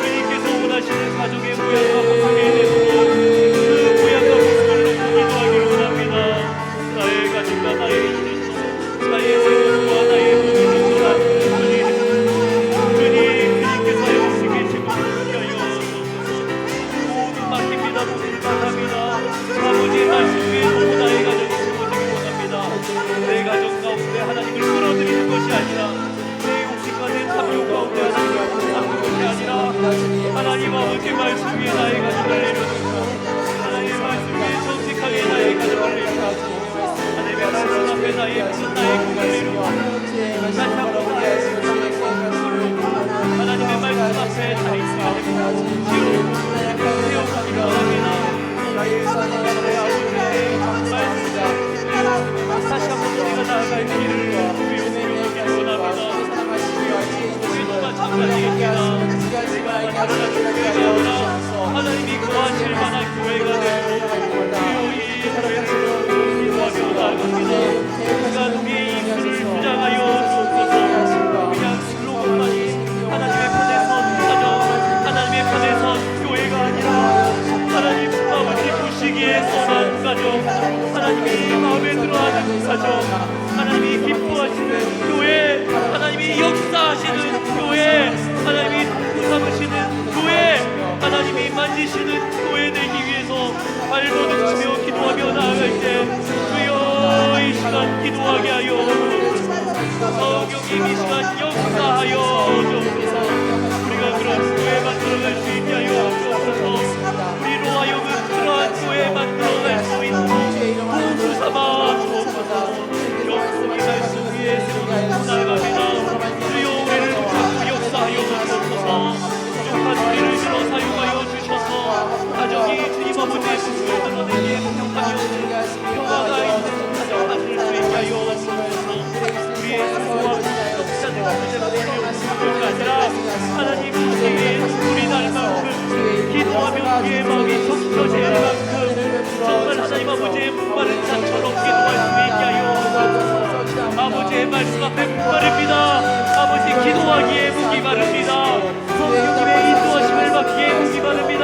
주님께서 원하시는 가정의 모양과 모습이 되도록 그 모양과 모습을 놓고 기도하기를 원합니다. 나의 가정과 나의 인생, 나의 생각과 나의 몸이 정결한 주님께서 역시게 제공하게 하여 주옵소서. 모든 맡깁니다. 모든 바랍니다. 아버지 말씀 위에 놓고 나의 가정이 세워지길 원합니다. 내 가정 가운데 하나님을 끌어들이는 것이 아니라 내 욕심과 내 탐욕 가운데 하나님을 붙잡는 것이 아니라 하나님 아버지 말씀 위에 나의 가정을 내려놓고 하나님의 말씀 위에 정직하게 나의 가정을 내려놓고 하나님의 말씀 앞에 나의 꿈을 내려놓고 다시 한번 하나님의 말씀 앞에 다 있으며 세워주기를 원합니다. 다시 한번 우리가 나아갈 길을 주여주기를 원합니다. 우리가 참가하겠습니다. 하나님이 구하실 만한 교회가 되고 주여 이 교회를 기도하며 나아갑니다. 우리가 우리의 입술을 주장하여 주옵소서. 그냥 슬로건만이 하나님의 편에 선 가정, 하나님의 편에 선 교회가 아니라 하나님 아버지 보시기에 선한 가정, 하나님이 마음에 들어하는 가정, 하나님이 기뻐하시는 교회, 하나님이 역사하시는 교회, 하나님이 돕고 삼으시는 교회, 하나님이 만지시는 교회 되기 위해서 발버둥치며 기도하며 나아갈 때 주여 이 시간 기도하게 하여 성령님 이 시간 역사하여 주옵소서. 우리가 그런 교회 만들어갈 수 있게 하여 주옵소서. 우리로 하여금 그러한 교회 만들어갈 수 있는 도구 삼아 주옵소서. 영성의 말씀 위에 세워놓고 나아갑니다. 주여 우리를 붙잡고 역사하여 주옵소서. 부족한 우리를 들어 사용하여 주셔서 가정이 주님 아버지의 모습을 드러내기에 공평하여 평화가 있는 가정 만들 수 있게 하여 주옵소서. 우리의 수고와 목자들과 문제가 되려는 것이 아니라 하나님 보시기에 우리 날 만큼 기도하며 우리의 마음이 적혀질 만큼 정말 하나님 아버지의 목마른 산처럼 기도할 수 있게 하여 아버지의 말씀 앞에 목마릅니다. 아버지 기도하기에 목이 마릅니다. 성령님의 인도하심을 받기에 목이 마릅니다.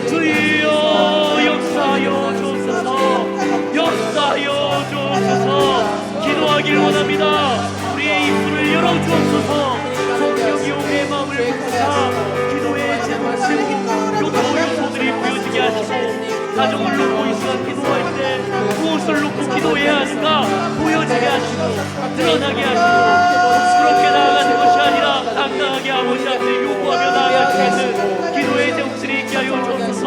주여 역사하여 주옵소서. 역사하여 주옵소서. 기도하길 원합니다. 우리의 입술을 열어주옵소서. 성령이 우리의 마음을 붙사 기도의 요소들이 보여지게 하시고 가정을 놓고 이 시간 기도할 때 무엇을 놓고 기도해야 하는가 보여지게 하시고 드러나게 하시고 그렇게 나아가는 것이 아니라 당당하게 아버지 앞에 요구하며 나아갈 수 있는 기도의 제목들이 있게 하여 주옵소서.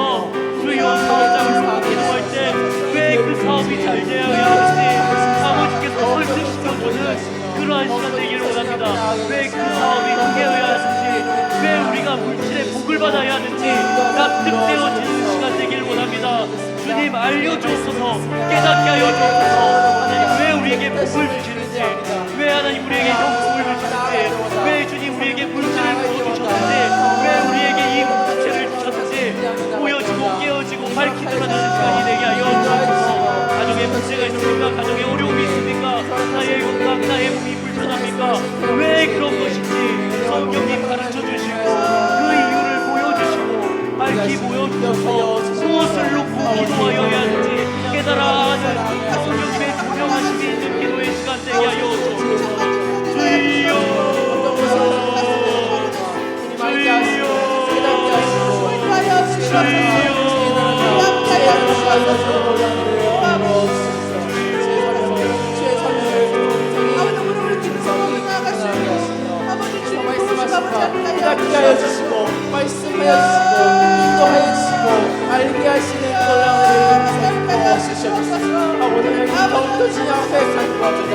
주여 사업장을 놓고 기도할 때 왜 그 사업이 잘 되어야 하는지 아버지께서 설득시켜주는 그러한 시간 되기를 원합니다. 왜 그 사업이 흥해야 하는지 왜 우리가 물질의 복을 받아야 하는지 납득되어지는 시간 되기를 원합니다. 주님 알려주옵소서. 깨닫게 하여 주옵소서. 하나님 왜 우리에게 복을 주시는지 왜 하나님 우리에게 영광을 주시는지 왜 주님 우리에게 물질을 부어주셨는지 왜 우리에게 이 물질을 주셨는지 보여지고 깨어지고 밝히 드러나는 시간이 되게 하여 주옵소서. 가정에 문제가 있습니까? 가정에 어려움이 있습니까? 나의 건강, 나의 몸이 불편합니까? 왜 그런 것인지 성령님 가르쳐주시고 그 이유를 보여주시고 밝히 보여주셔서 무엇을 놓고 기도하여야 하는지 깨달아 하는 성령님의 조명하심이 있는 기도의 시간 안 되게 하여 주옵소서. 주여 어떤 것을 하나님 알게 하시고 깨닫게 하시고 깨닫게 하여 주시고 말씀하여 주시고 인도하여 주시고 알게 하시는 권량을 주시옵소서. 오늘 더욱더 주님 앞에 간구합니다.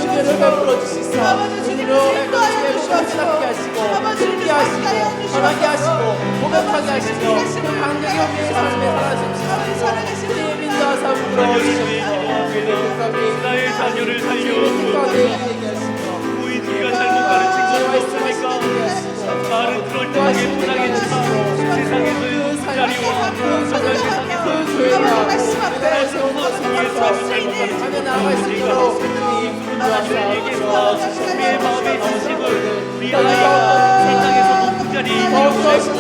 은혜를 베풀어 주시사 우리로 주의 깨닫게 하시고 듣게 하시고 전하게 하시고 고백하게 하시고 그 강력의 우리의 삶에 살아주시옵소서. 주님 인도하사 불러주시옵소서. 나의 자녀를 살려 주옵소서. 우리가 잘못 가르친 것이 없으니까 말은 그럴듯하게 포장했지만 세상에서의 자리와 정말 세상에서의 교회가 나를 세운 것은 예수라도 잘못 가르친 나아갈 수 있도록 주님 하나님에게서 우리의 마음의 진심을 우리 아이가 세상에서 높은 자리에 이루어지고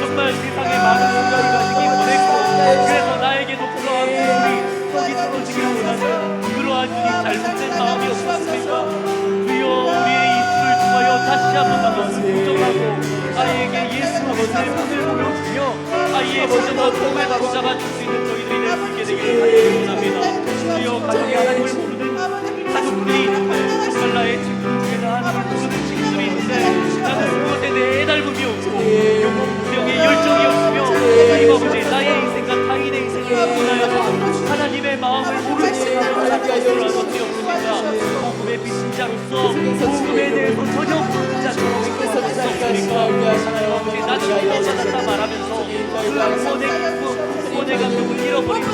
정말 세상에 많은 순간을 가지기 원했고 그래서 나에게도 그러한 우리 거기 떨어지기를 원하는 그러한 주님 잘못된 마음이 없었습니까? 주여 우리의 입술을 통하여 다시 한번 나눠서 부정하고 아이에게 예수 그리스도의 본을 보여주며 아이의 진정한 꿈을 붙잡아 줄 수 있는 저희들이 될 수 있게 되기를 간절히 원합니다. 주여 가정에 하나님을 모르는 가족들이 있는데 정말 나의 친구들 중에는 하나님을 모르는 친구들이 있는데 나는 그것에 대해 애달음이 없고 영혼 부정에 열정이 없으며 하나님 아버지 나의 인생과 타인의 인생을 구분하여서 하나님의 마음을 모르는 사람을 하나님을 어찌없습니까? 복음의 빛인 자로서 복음에 대해서 전혀 모르는 자처럼 행동할 수 없습니까? 하나님 아버지 나는 구원받았다 말하면서 그 구원의 기쁨 구원의 감동을 잃어버린 채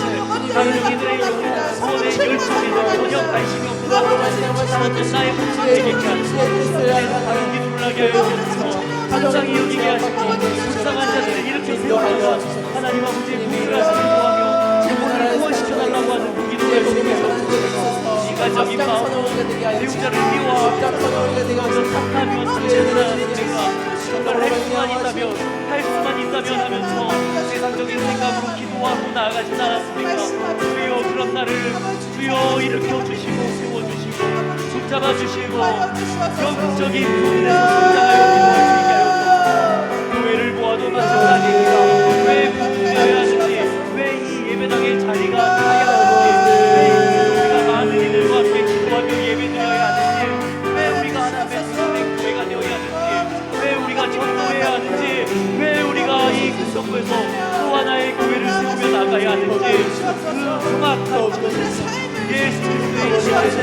다른 이들의 영혼 구원의 열정에는 전혀 관심이 없고 어떤 나의 모습을 얘기하게 하시고 다른 기도를 하게 하여 주셔서 불쌍히 여기게 하시고 불쌍한 자들을 이렇게 세워서 하나님 아버지의 공의를 하시길 구하며 제물을 구원시켜달라고 하는 그 기도를 통해서 이 가정이 마음 배우자를 미워하고 탐탐이와 천체를 하는 우리가 정말 할 수만 있다면 하면서 세상적인 생각으로 기도하고 나아가지 않았습니까? 주여 그런 나를 주여 일으켜주시고 세워주시고 붙잡아주시고 영적인 부분에서 성장하여 기도할 수 있게 하여 주옵소서. 교회를 모아도 마찬가지입니다. 왜 부흥되어야 하는지 왜 이 예배당의 자리가 차야 하는지 왜 우리가 많은 이들과 함께 기도하며 예배드려야 하는지 왜 우리가 하나님의 성전의 교회가 되어야 하는지 왜 우리가 전도해야 하는지 왜 우리가 이 근성부에서 또 하나의 교회를 세우며 나가야 하는지 그 정확한 예수 그리스도의 시간에 예수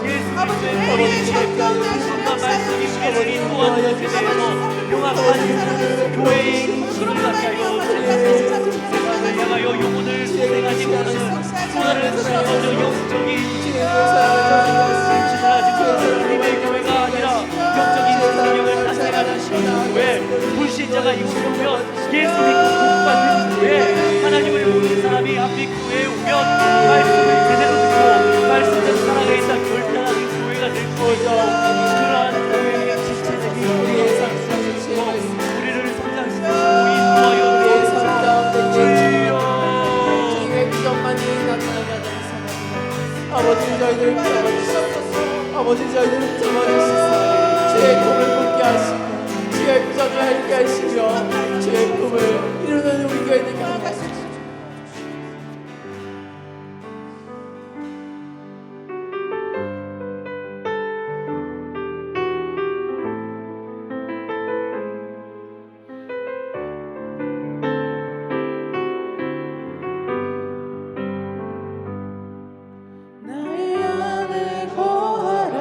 그리스도의 버리심에 그분과 말씀이 우리를 인도하는 것에 대해서 명확한 교회의 인식을 갖게 하여 세상을 향하여 영혼을 소생하지 못하는 수많은 먼저 영적인 사라지고 하나님의 교회가 아니라 영적인 생명을 탄생하는 교회 불신자가 이곳에 오면 예수 믿고 구원받는 교회 하나님을 모르는 사람이 한빛 교회에 오면 말씀을 제대로 듣고 말씀대로 살아가겠다 결단하는 교회가 될 거죠. 그러한 교회의 지체적인 우리의 상승시키고 우리를 성장시키고 인도하여 아버지 저희들을 붙잡아주시옵소서. 아버지 저희들을 붙잡아주시옵소서. 주의 꿈을 꾸게 하시고 주의 비전을 알게 하시며 주의 꿈을 이루는 우리 교회 되게 하옵소서. 나의 안에 거하라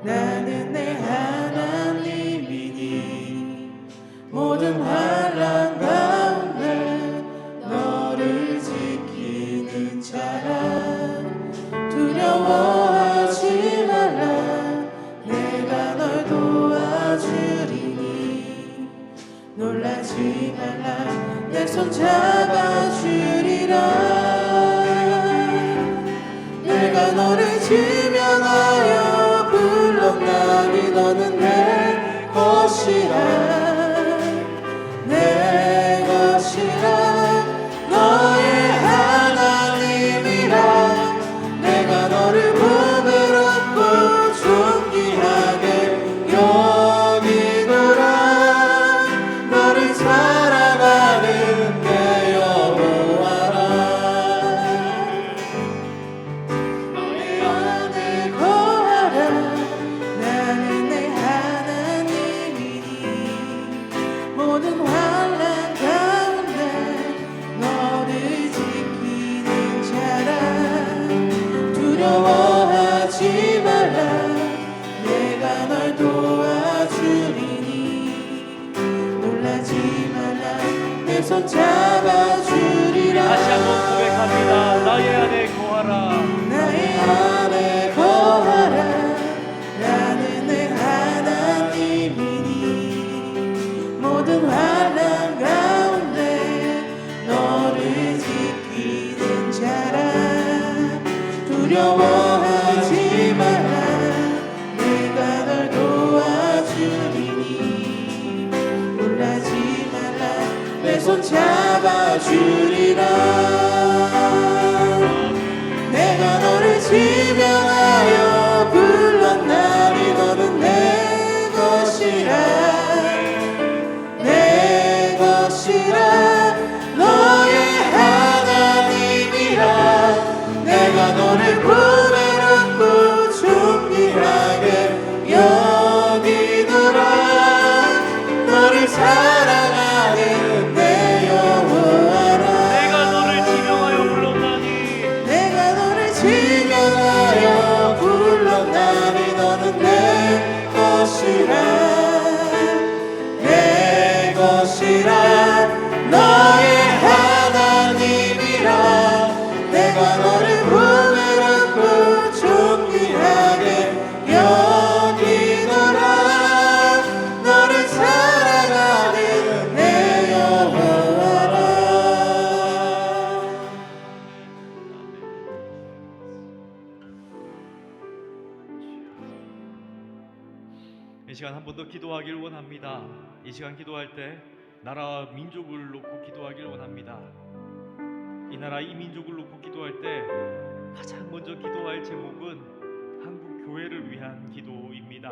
나는 내 하나님이니 모든 환난 가운데 너를 지키는 자라 두려워하지 말라 내가 널 도와주리니 놀라지 말라 내 손 잡아주리라 내가 너를 지명하여 불렀나니 너는 내 것이라 내 것이라 너의 하나님이라 내가 너를 부드럽고 손 잡아주리라. 다시 한번 고백합니다. 나의 안에 거하라. 나의 안에 거하라. 나는 내 하나님이니 모든 환난 가운데 너를 지키는 자라. 두려워하지 마라. 내가 널 도와주리니 놀라지 말라. 내 손 잡아주리라. 내가 너를 지명하여 불렀나니 너는 내 것이라. 내 것이라. 너의 하나님이라. 내가 너를 구별하고 존귀하게 여기노라. 너를 사랑하는 내 여호와라. 내가 너를 지명하여 불렀나니 내가 너를 지명하여 불렀나니 너는 내 것이라. 내 것이라. 너의 하나님이라. 내가 너를 구별하고 존귀하게 여기노라. 너를 사랑하는 내 여호와라. 이 시간 한 번 더 기도하길 원합니다. 이 시간 기도할 때 나라와 민족을 놓고 기도하길 원합니다. 이 나라 이 민족을 놓고 기도할 때 가장 먼저 기도할 제목은 한국 교회를 위한 기도입니다.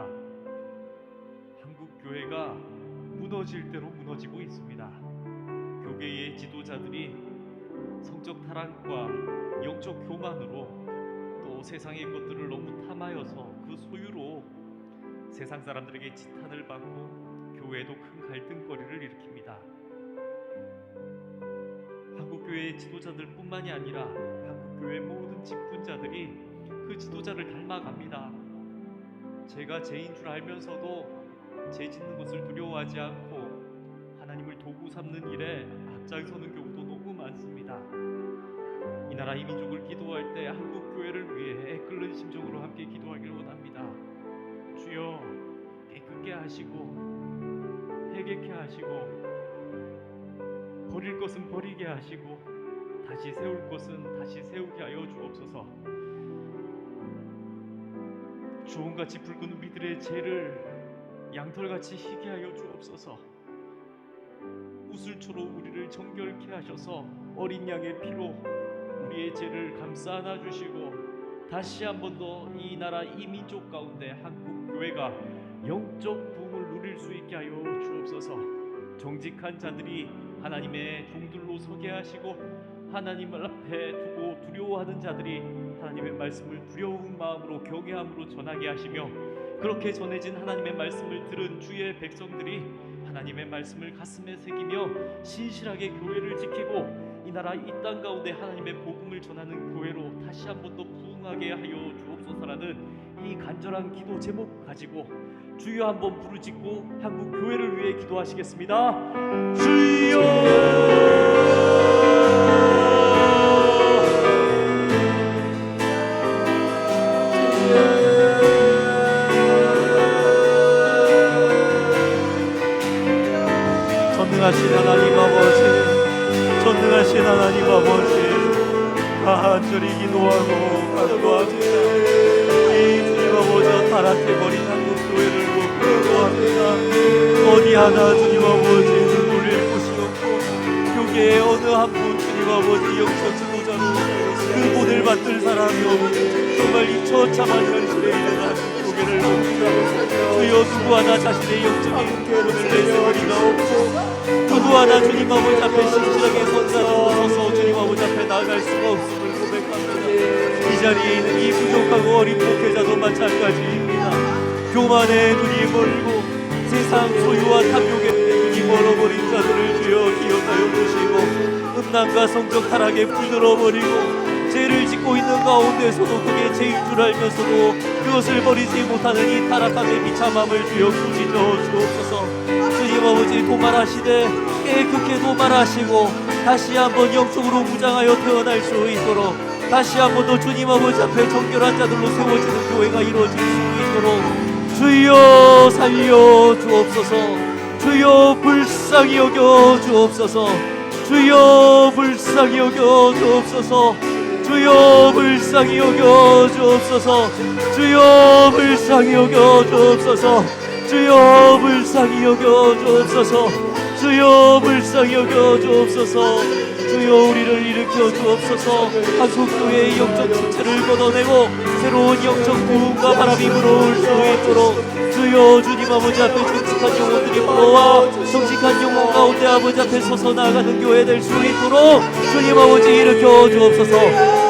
한국 교회가 무너질 대로 무너지고 있습니다. 교계의 지도자들이 성적 타락과 영적 교만으로 또 세상의 것들을 너무 탐하여서 그 소유로 세상 사람들에게 지탄을 받고 교회에도 큰 갈등거리를 일으킵니다. 한국교회의 지도자들뿐만이 아니라 한국교회 모든 직분자들이 그 지도자를 닮아갑니다. 제가 죄인 줄 알면서도 죄 짓는 것을 두려워하지 않고 하나님을 도구 삼는 일에 앞장서는 경우도 너무 많습니다. 이 나라 이 민족을 기도할 때 한국교회를 위해 애끓는 심정으로 함께 기도하길 원합니다. 주여 깨끗게 하시고 회개케 하시고 버릴 것은 버리게 하시고 다시 세울 것은 다시 세우게 하여 주옵소서. 주홍같이 붉은 우리들의 죄를 양털같이 희게 하여 주옵소서. 우슬초로 우리를 정결케 하셔서 어린 양의 피로 우리의 죄를 감싸 안아 주시고 다시 한 번 더 이 나라 이 민족 가운데 한국 교회가 영적 부흥을 누릴 수 있게 하여 주옵소서. 정직한 자들이 하나님의 종들로 서게 하시고 하나님을 앞에 두고 두려워하는 자들이 하나님의 말씀을 두려운 마음으로 경외함으로 전하게 하시며 그렇게 전해진 하나님의 말씀을 들은 주의 백성들이 하나님의 말씀을 가슴에 새기며 신실하게 교회를 지키고 이 나라 이 땅 가운데 하나님의 복음을 전하는 교회로 다시 한 번 더 부흥하게 하여 주옵소서라는 이 간절한 기도 제목 가지고 주여 한번 부르짖고 한국 교회를 위해 기도하시겠습니다. 주여 전능하신 하나님 아버지, 전능하신 하나님 아버지, 간절히 기도하고 간구합니다. 이 주님 아버지 타락해버린 한국 교회를 보고 기도합니다. 어디 하나 주님 아버지 눈물 흘릴 곳이 없고 교계의 어느 한 분 주님 아버지 영적 지도자로 그 본을 받들 사람이 없는 정말 이 처참한 현실에 있는 한국 교회를 봅니다. 주여 누구 하나 자신의 영적인 본을 내세울 리가 없고 누구 하나 주님 아버지 앞에 신실하게 선사로서서 주님 아버지 앞에 나아갈 수가 없음을 고백합니다. 이 자리에 있는 이 부족하고 어린 목회자도 마찬가지입니다. 교만에 눈이 멀고 세상 소유와 탐욕에 눈이 멀어버린 자들을 주여 기억하여 주시고 음란과 성적 타락에 물들어버리고 죄를 짓고 있는 가운데서도 그게 죄인 줄 알면서도 그것을 버리지 못하는 이 타락함의 비참함을 주여 꾸짖어 주옵소서. 주님 아버지, 도말하시되 깨끗게 도말하시고 다시 한번 영적으로 무장하여 태어날 수 있도록, 다시 한번 더 주님 아버지 앞에 정결한 자들로 세워지는 교회가 이루어질 수 있도록 주여 살려 주옵소서. 주여 불쌍히 여겨 주옵소서. 주여 불쌍히 여겨 주옵소서. 주여 불쌍히 여겨 주옵소서. 주여 불쌍히 여겨 주옵소서. 주여 불쌍히 여겨 주옵소서. 주여 불쌍히 여겨 주옵소서. 주여 우리를 일으켜 주옵소서. 한국교회의 영적 침체를 걷어내고 새로운 영적 부흥과 바람이 불어올 수 있도록 주여 주님 아버지 앞에 정직한 영혼들이 불어와 정직한 영혼 가운데 아버지 앞에 서서 나아가는 교회 될 수 있도록 주님 아버지 일으켜 주옵소서.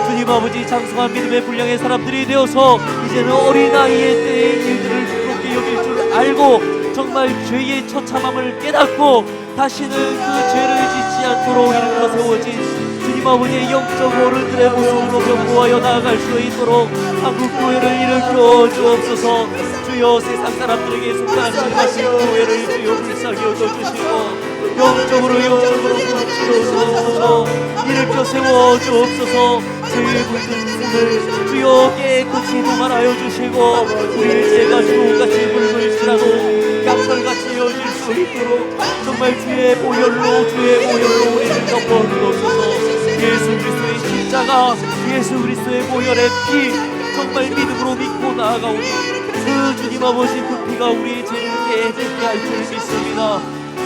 주님 아버지, 장성한 믿음의 분량의 사람들이 되어서 이제는 어린아이의 때의 일들을 부끄럽게 여길 줄 알고 정말 죄의 처참함을 깨닫고 다시는 그 죄를 짓지 않도록 일으켜 세워진 주님 아버지의 영적 어른들의 모습으로 변모하여 나아갈 수 있도록 한국교회를 일으켜 주옵소서. 주여 세상 사람들에게 손가락질 하신 교회를 주여 불쌍히 여겨주시고 영적으로 주옵소서. 일으켜 세워 주옵소서. 죄의 물든 숨을 주여 깨끗이 도말하여 주시고 우리의 죄가 주홍같이 붉을지라도 양털같이 여질 수 있도록 정말 주의 보혈로 우리를 덮어 주옵소서. 예수 그리스도의 십자가, 예수 그리스도의 보혈의 피 정말 믿음으로 믿고 나아가오니 그 주님 아버지 그 피가 우리의 죄를 깨끗게 할 줄 믿습니다.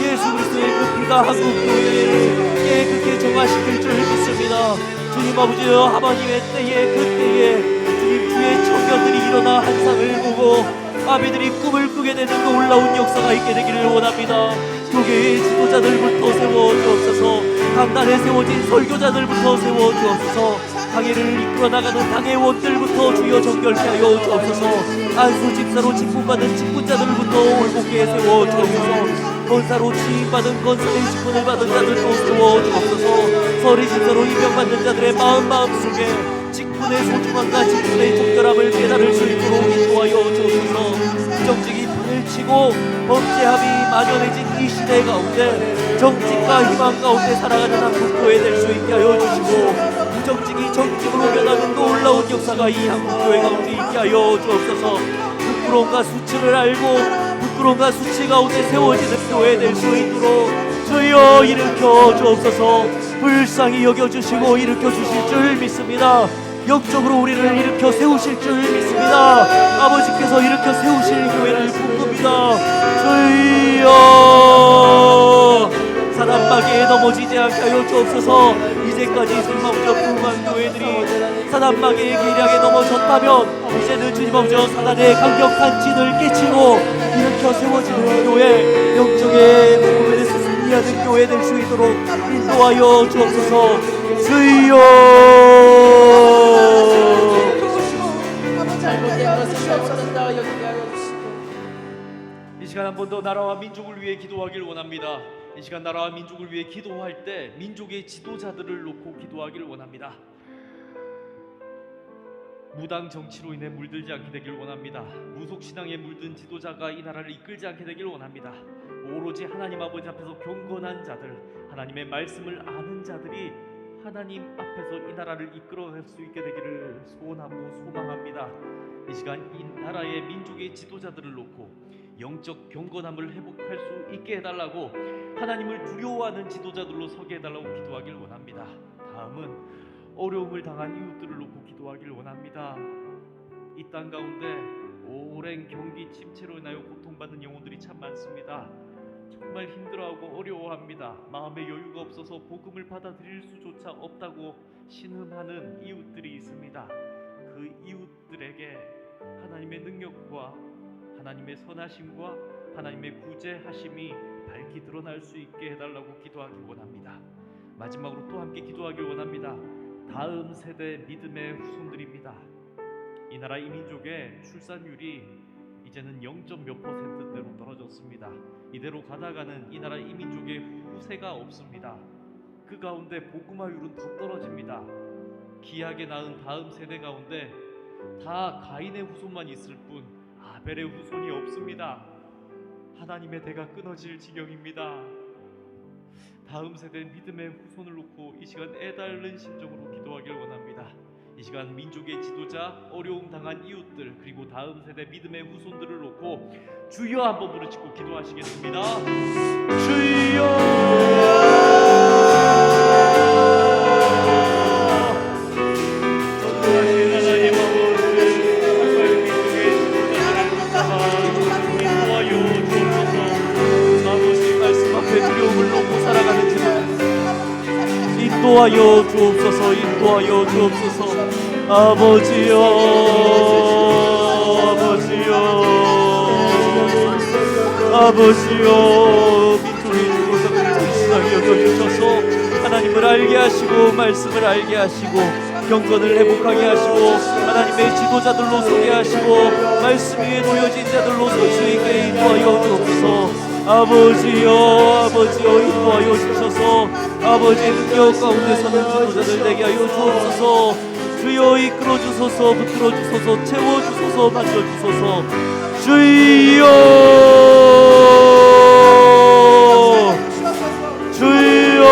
예수 그리스도의 그 피가 한국교회를 깨끗게 정화시킬 줄 믿습니다. 주님 아버지여, 하나님의 때에 그때에 주님 주의 청년들이 일어나 한상을 보고 아비들이 꿈을 꾸게 되는 그 놀라운 역사가 있게 되기를 원합니다. 교계의 지도자들부터 세워주옵소서. 강단에 세워진 설교자들부터 세워주옵소서. 강해를 이끌어 나가는 강해원들부터 주여 정결케 하여 주옵소서. 안수 집사로 직분받은 직분자들부터 올곧게 세워주옵소서. 권사로 취임받은 권사의 직분을 받은 자들도 세워주옵소서. 서리 집사로 임명받는 자들의 마음속에 직분의 소중함과 직분의 적절함을 깨달을 수 있도록 인도하여 주옵소서. 부정직이 판을 치고 범죄함이 만연해진 이 시대 가운데 정직과 희망 가운데 살아가는 한국교회 될 수 있게 하여 주시고 부정직이 정직으로 변하는 놀라운 역사가 이 한국교회 가운데 있게 하여 주옵소서. 부끄러움과 수치를 알고 부끄러움과 수치 가운데 세워지는 교회 될 수 있도록 주여 일으켜 주옵소서. 불쌍히 여겨주시고 일으켜 주실 줄 믿습니다. 영적으로 우리를 일으켜 세우실 줄 믿습니다. 아버지께서 일으켜 세우실 교회를 꿈꿉니다. 주여 사단마귀에 넘어지지 않게 하여 주옵소서. 이제까지 소망적 부흥한 교회들이 사단마귀의 계략에 넘어졌다면 이제는 주님 아버지 사단의 강력한 진을 깨치고 일으켜 세워지는 교회, 영적의 부흥에서 승리하는 교회 될 수 있도록 인도하여 주옵소서. 주여 잘못된 것을 없어진다 여기게 하여 주시고 이 시간 한 번 더 나라와 민족을 위해 기도하길 원합니다. 이 시간 나라와 민족을 위해 기도할 때 민족의 지도자들을 놓고 기도하길 원합니다. 무당 정치로 인해 물들지 않게 되길 원합니다. 무속신앙에 물든 지도자가 이 나라를 이끌지 않게 되길 원합니다. 오로지 하나님 아버지 앞에서 경건한 자들, 하나님의 말씀을 아는 자들이 하나님 앞에서 이 나라를 이끌어갈 수 있게 되기를 소원하고 소망합니다. 이 시간 이 나라의 민족의 지도자들을 놓고 영적 경건함을 회복할 수 있게 해달라고 하나님을 두려워하는 지도자들로 서게 해달라고 기도하길 원합니다. 다음은 어려움을 당한 이웃들을 놓고 기도하길 원합니다. 이 땅 가운데 오랜 경기 침체로 인하여 고통받는 영혼들이 참 많습니다. 정말 힘들어하고 어려워합니다. 마음의 여유가 없어서 복음을 받아들일 수조차 없다고 신음하는 이웃들이 있습니다. 그 이웃들에게 하나님의 능력과 하나님의 선하심과 하나님의 구제하심이 밝히 드러날 수 있게 해달라고 기도하길 원합니다. 마지막으로 또 함께 기도하길 원합니다. 다음 세대 믿음의 후손들입니다. 이 나라 이 민족의 출산율이 이제는 0.몇 %대로 떨어졌습니다. 이대로 가다가는 이 나라 이 민족의 후세가 없습니다. 그 가운데 복음화율은 더 떨어집니다. 귀하게 낳은 다음 세대 가운데 다 가인의 후손만 있을 뿐 아벨의 후손이 없습니다. 하나님의 대가 끊어질 지경입니다. 다음 세대 믿음의 후손을 놓고 이 시간 애달는 심정으로 기도하길 원합니다. 이 시간 민족의 지도자, 어려움 당한 이웃들, 그리고 다음 세대 믿음의 후손들을 놓고 주여 한번 부르짖고 기도하시겠습니다. 인도하여 주옵소서. 인도하여 주옵소서. 아버지여, 아버지여, 민족의 지도자들을 불쌍히 여겨주셔서 하나님을 알게 하시고 말씀을 알게 하시고 경건을 회복하게 하시고 하나님의 지도자들로 서게 하시고 말씀 위에 놓여진 자들로 설 수 있게 인도하여 주옵소서. 아버지여, 인도하여 주셔서 아버지의 능력 가운데 서는 지도자들 되게 하여 주옵소서. 주여 이끌어 주소서, 붙들어 주소서, 채워 주소서, 만져 주소서. 주여, 주여,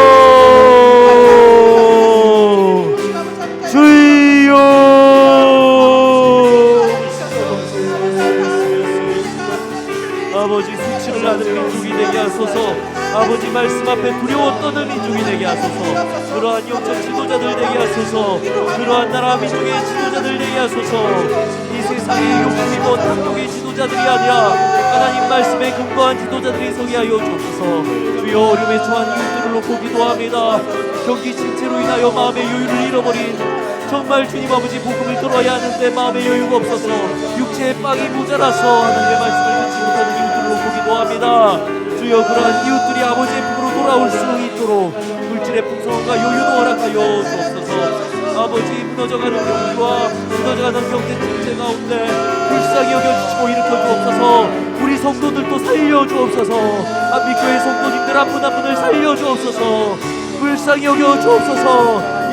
주여. 아버지 수치를 하는 민족이 되게 하소서. 아버지 말씀 앞에 두려워 떠는 민족이 되게 하소서. 그러한 영적 지도자들 되게 하소서. 그러한 나라 민족의 지도자들 되게 하소서. 이 세상의 욕심이고 탐욕의 지도자들이 아니라 하나님 말씀에 근거한 지도자들이 서게 하여 주옵소서. 주여 어려움에 처한 이웃들을 놓고 기도합니다. 경기 침체로 인하여 마음의 여유를 잃어버린 정말 주님 아버지 복음을 들어야 하는데 마음의 여유가 없어서 육체의 빵이 모자라서 하나님의 말씀을 듣지 못하는 이웃들을 놓고 기도합니다. 주여 그러한 이웃들이 아버지의 품으로 돌아올 수 있도록 물질의 풍성함과 여유도 허락하여 주옵소서. 아버지 무너져가는 경기와 무너져가는 경제 침체 가운데 불쌍히 여겨주시고 일으켜 주옵소서. 우리 성도들도 살려 주옵소서. 한빛교회 성도님들 한 분 한 분을 살려 주옵소서. 불쌍히 여겨 주옵소서.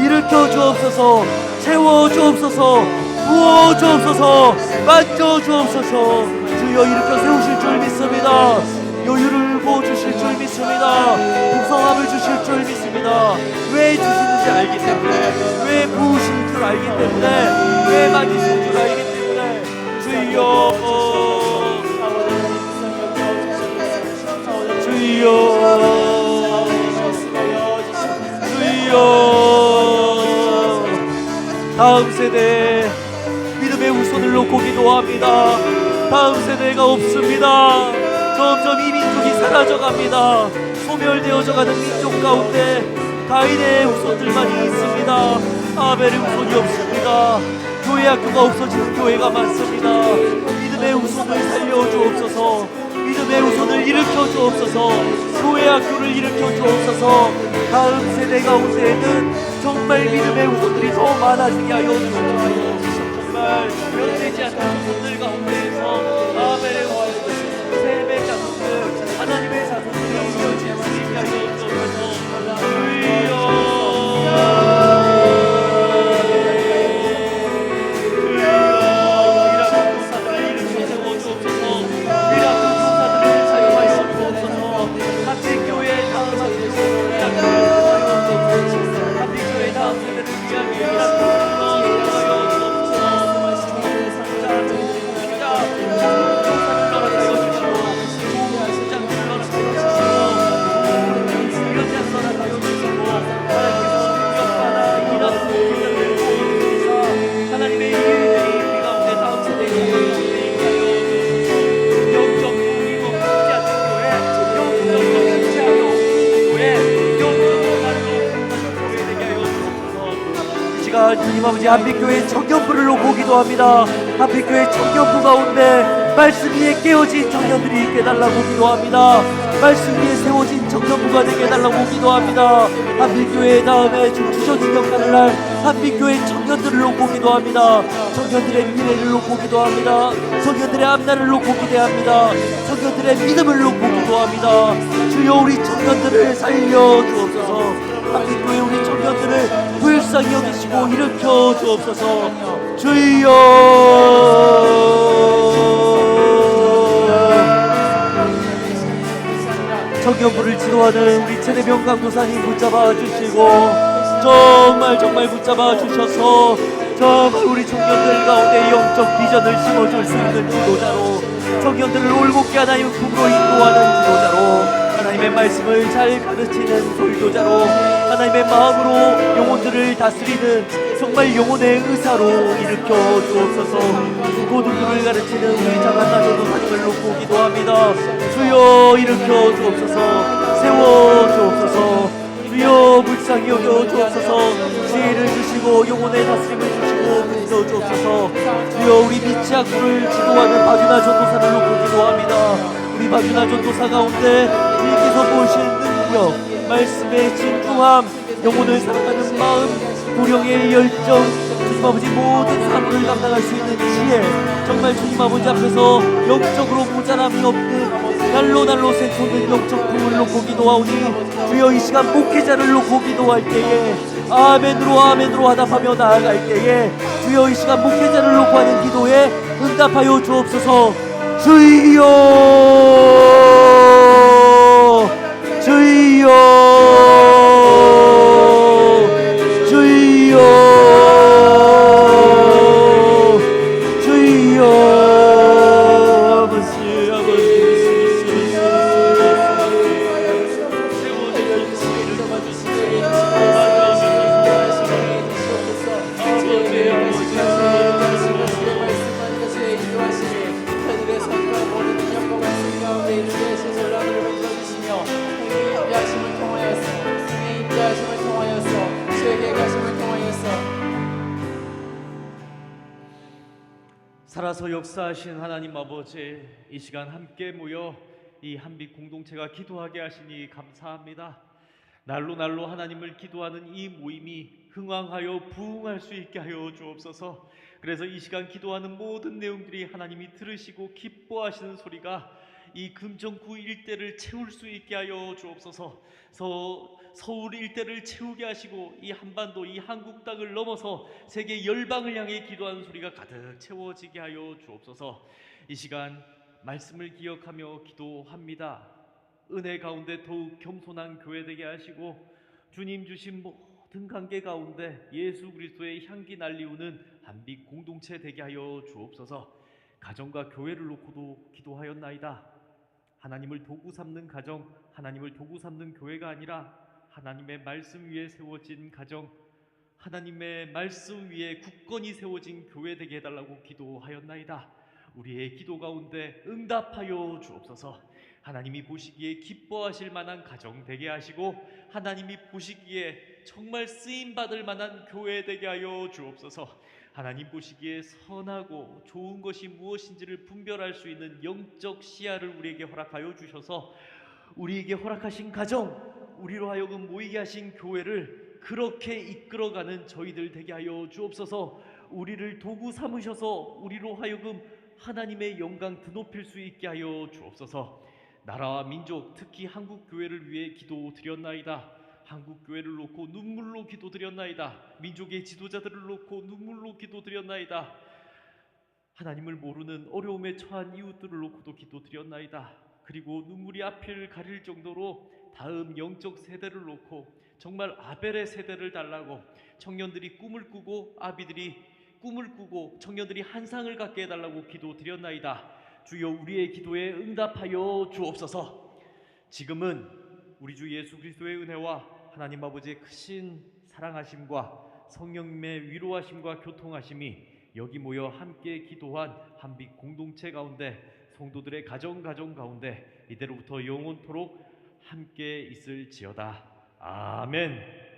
일으켜 주옵소서. 채워 주옵소서. 부어 주옵소서. 만져 주옵소서. 주여 일으켜 세우실 줄 믿습니다. 여유를 부어주실 줄 믿습니다. 풍성함을 주실 줄 믿습니다. 왜 주시는지 알기 때문에, 왜 부으시는 줄 알기 때문에, 왜 만지시는 줄 알기 때문에 주여, 주여, 주여. 다음 세대 믿음의 후손을 놓고 기도합니다. 다음 세대가 없습니다. 점점 이 민족이 사라져갑니다. 소멸되어져가는 민족 가운데 가인의 후손들만이 있습니다. 아벨의 후손이 없습니다. 교회 학교가 없어지는 교회가 많습니다. 믿음의 후손을 살려주옵소서. 믿음의 후손을 일으켜주옵소서. 교회 학교를 일으켜주옵소서. 다음 세대 가운데에는 정말 믿음의 후손들이 더 많아지게 하여 주옵소서. 정말 변되지 않는 후손들 가운데에서 아벨의 후손들, 셈의 자손들, 하나님의 자손들이 이어질 수 있게 하여 주옵소서. 주님 아버지 한빛교회 청년부를 놓고 기도합니다. 한빛교회 청년부 가운데 말씀 위에 깨어진 청년들이 깨달라고 기도합니다. 말씀 위에 세워진 청년부가 되게 해달라고 기도합니다. 한빛교회 다음에 주저주격하는 날 한빛교회 청년들을 놓고 기도합니다. 청년들의 미래를 놓고 기도합니다. 청년들의 앞날을 놓고 기대합니다. 청년들의 믿음을 놓고 기도합니다. 주여 우리 청년들을 살려 주옵소서. 한빛교회 우리 청년들을 불쌍히 여기시고 일으켜 주옵소서. 주여 청년부를 지도하는 우리 최대 명강도사님 붙잡아 주시고 정말 붙잡아 주셔서 정말 우리 청년들 가운데 영적 비전을 심어줄 수 있는 지도자로, 청년들을 올곧게 하나님의 품으로 인도하는 지도자로, 하나님의 말씀을 잘 가르치는 설교자로, 하나님의 마음으로 영혼들을 다스리는 정말 영혼의 의사로 일으켜 주옵소서. 고등부를 가르치는 우리 장한나 전도사님을 놓고 기도합니다. 주여 일으켜 주옵소서. 세워 주옵소서. 주여 불쌍히 여겨 주옵소서. 지혜를 주시고 영혼의 다스림을 주시고 붙여 주옵소서. 주여 우리 미치 학부를 지도하는 박윤아 전도사를 놓고 기도합니다. 우리 박윤아 전도사 가운데 주님께서 보신 능력, 말씀의 진중함, 영혼을 사랑하는 마음, 불령의 열정, 주님 아버지 모든 사물을 감당할 수 있는 지혜, 정말 주님 아버지 앞에서 영적으로 모자람이 없는 날로 샘솟는 영적 부을 놓고 기도하오니 주여 이 시간 목회자를 놓고 기도할 때에 아멘으로 화답하며 나아갈 때에 주여 이 시간 목회자를 놓고 하는 기도에 응답하여 주옵소서. 주여 살아서 역사하신 하나님 아버지, 이 시간 함께 모여 이 한빛 공동체가 기도하게 하시니 감사합니다. 날로 하나님을 기도하는 이 모임이 흥왕하여 부흥할 수 있게 하여 주옵소서. 그래서 이 시간 기도하는 모든 내용들이 하나님이 들으시고 기뻐하시는 소리가 이 금정구 일대를 채울 수 있게 하여 주옵소서. 서울 일대를 채우게 하시고 이 한반도, 이 한국 땅을 넘어서 세계 열방을 향해 기도하는 소리가 가득 채워지게 하여 주옵소서. 이 시간 말씀을 기억하며 기도합니다. 은혜 가운데 더욱 겸손한 교회 되게 하시고 주님 주신 모든 관계 가운데 예수 그리스도의 향기 날리우는 한빛 공동체 되게 하여 주옵소서. 가정과 교회를 놓고도 기도하였나이다. 하나님을 도구 삼는 가정, 하나님을 도구 삼는 교회가 아니라 하나님의 말씀 위에 세워진 가정, 하나님의 말씀 위에 굳건히 세워진 교회 되게 해달라고 기도하였나이다. 우리의 기도 가운데 응답하여 주옵소서. 하나님이 보시기에 기뻐하실 만한 가정 되게 하시고 하나님이 보시기에 정말 쓰임받을 만한 교회 되게 하여 주옵소서. 하나님 보시기에 선하고 좋은 것이 무엇인지를 분별할 수 있는 영적 시야를 우리에게 허락하여 주셔서 우리에게 허락하신 가정, 우리로 하여금 모이게 하신 교회를 그렇게 이끌어가는 저희들 되게 하여 주옵소서. 우리를 도구 삼으셔서 우리로 하여금 하나님의 영광 드높일 수 있게 하여 주옵소서. 나라와 민족, 특히 한국 교회를 위해 기도드렸나이다. 한국 교회를 놓고 눈물로 기도드렸나이다. 민족의 지도자들을 놓고 눈물로 기도드렸나이다. 하나님을 모르는 어려움에 처한 이웃들을 놓고도 기도드렸나이다. 그리고 눈물이 앞을 가릴 정도로 다음 영적 세대를 놓고 정말 아벨의 세대를 달라고, 청년들이 꿈을 꾸고 아비들이 꿈을 꾸고 청년들이 환상을 갖게 해달라고 기도드렸나이다. 주여 우리의 기도에 응답하여 주옵소서. 지금은 우리 주 예수 그리스도의 은혜와 하나님 아버지의 크신 사랑하심과 성령님의 위로하심과 교통하심이 여기 모여 함께 기도한 한빛 공동체 가운데, 성도들의 가정 가운데 이대로부터 영원토록 함께 있을지어다. 아멘.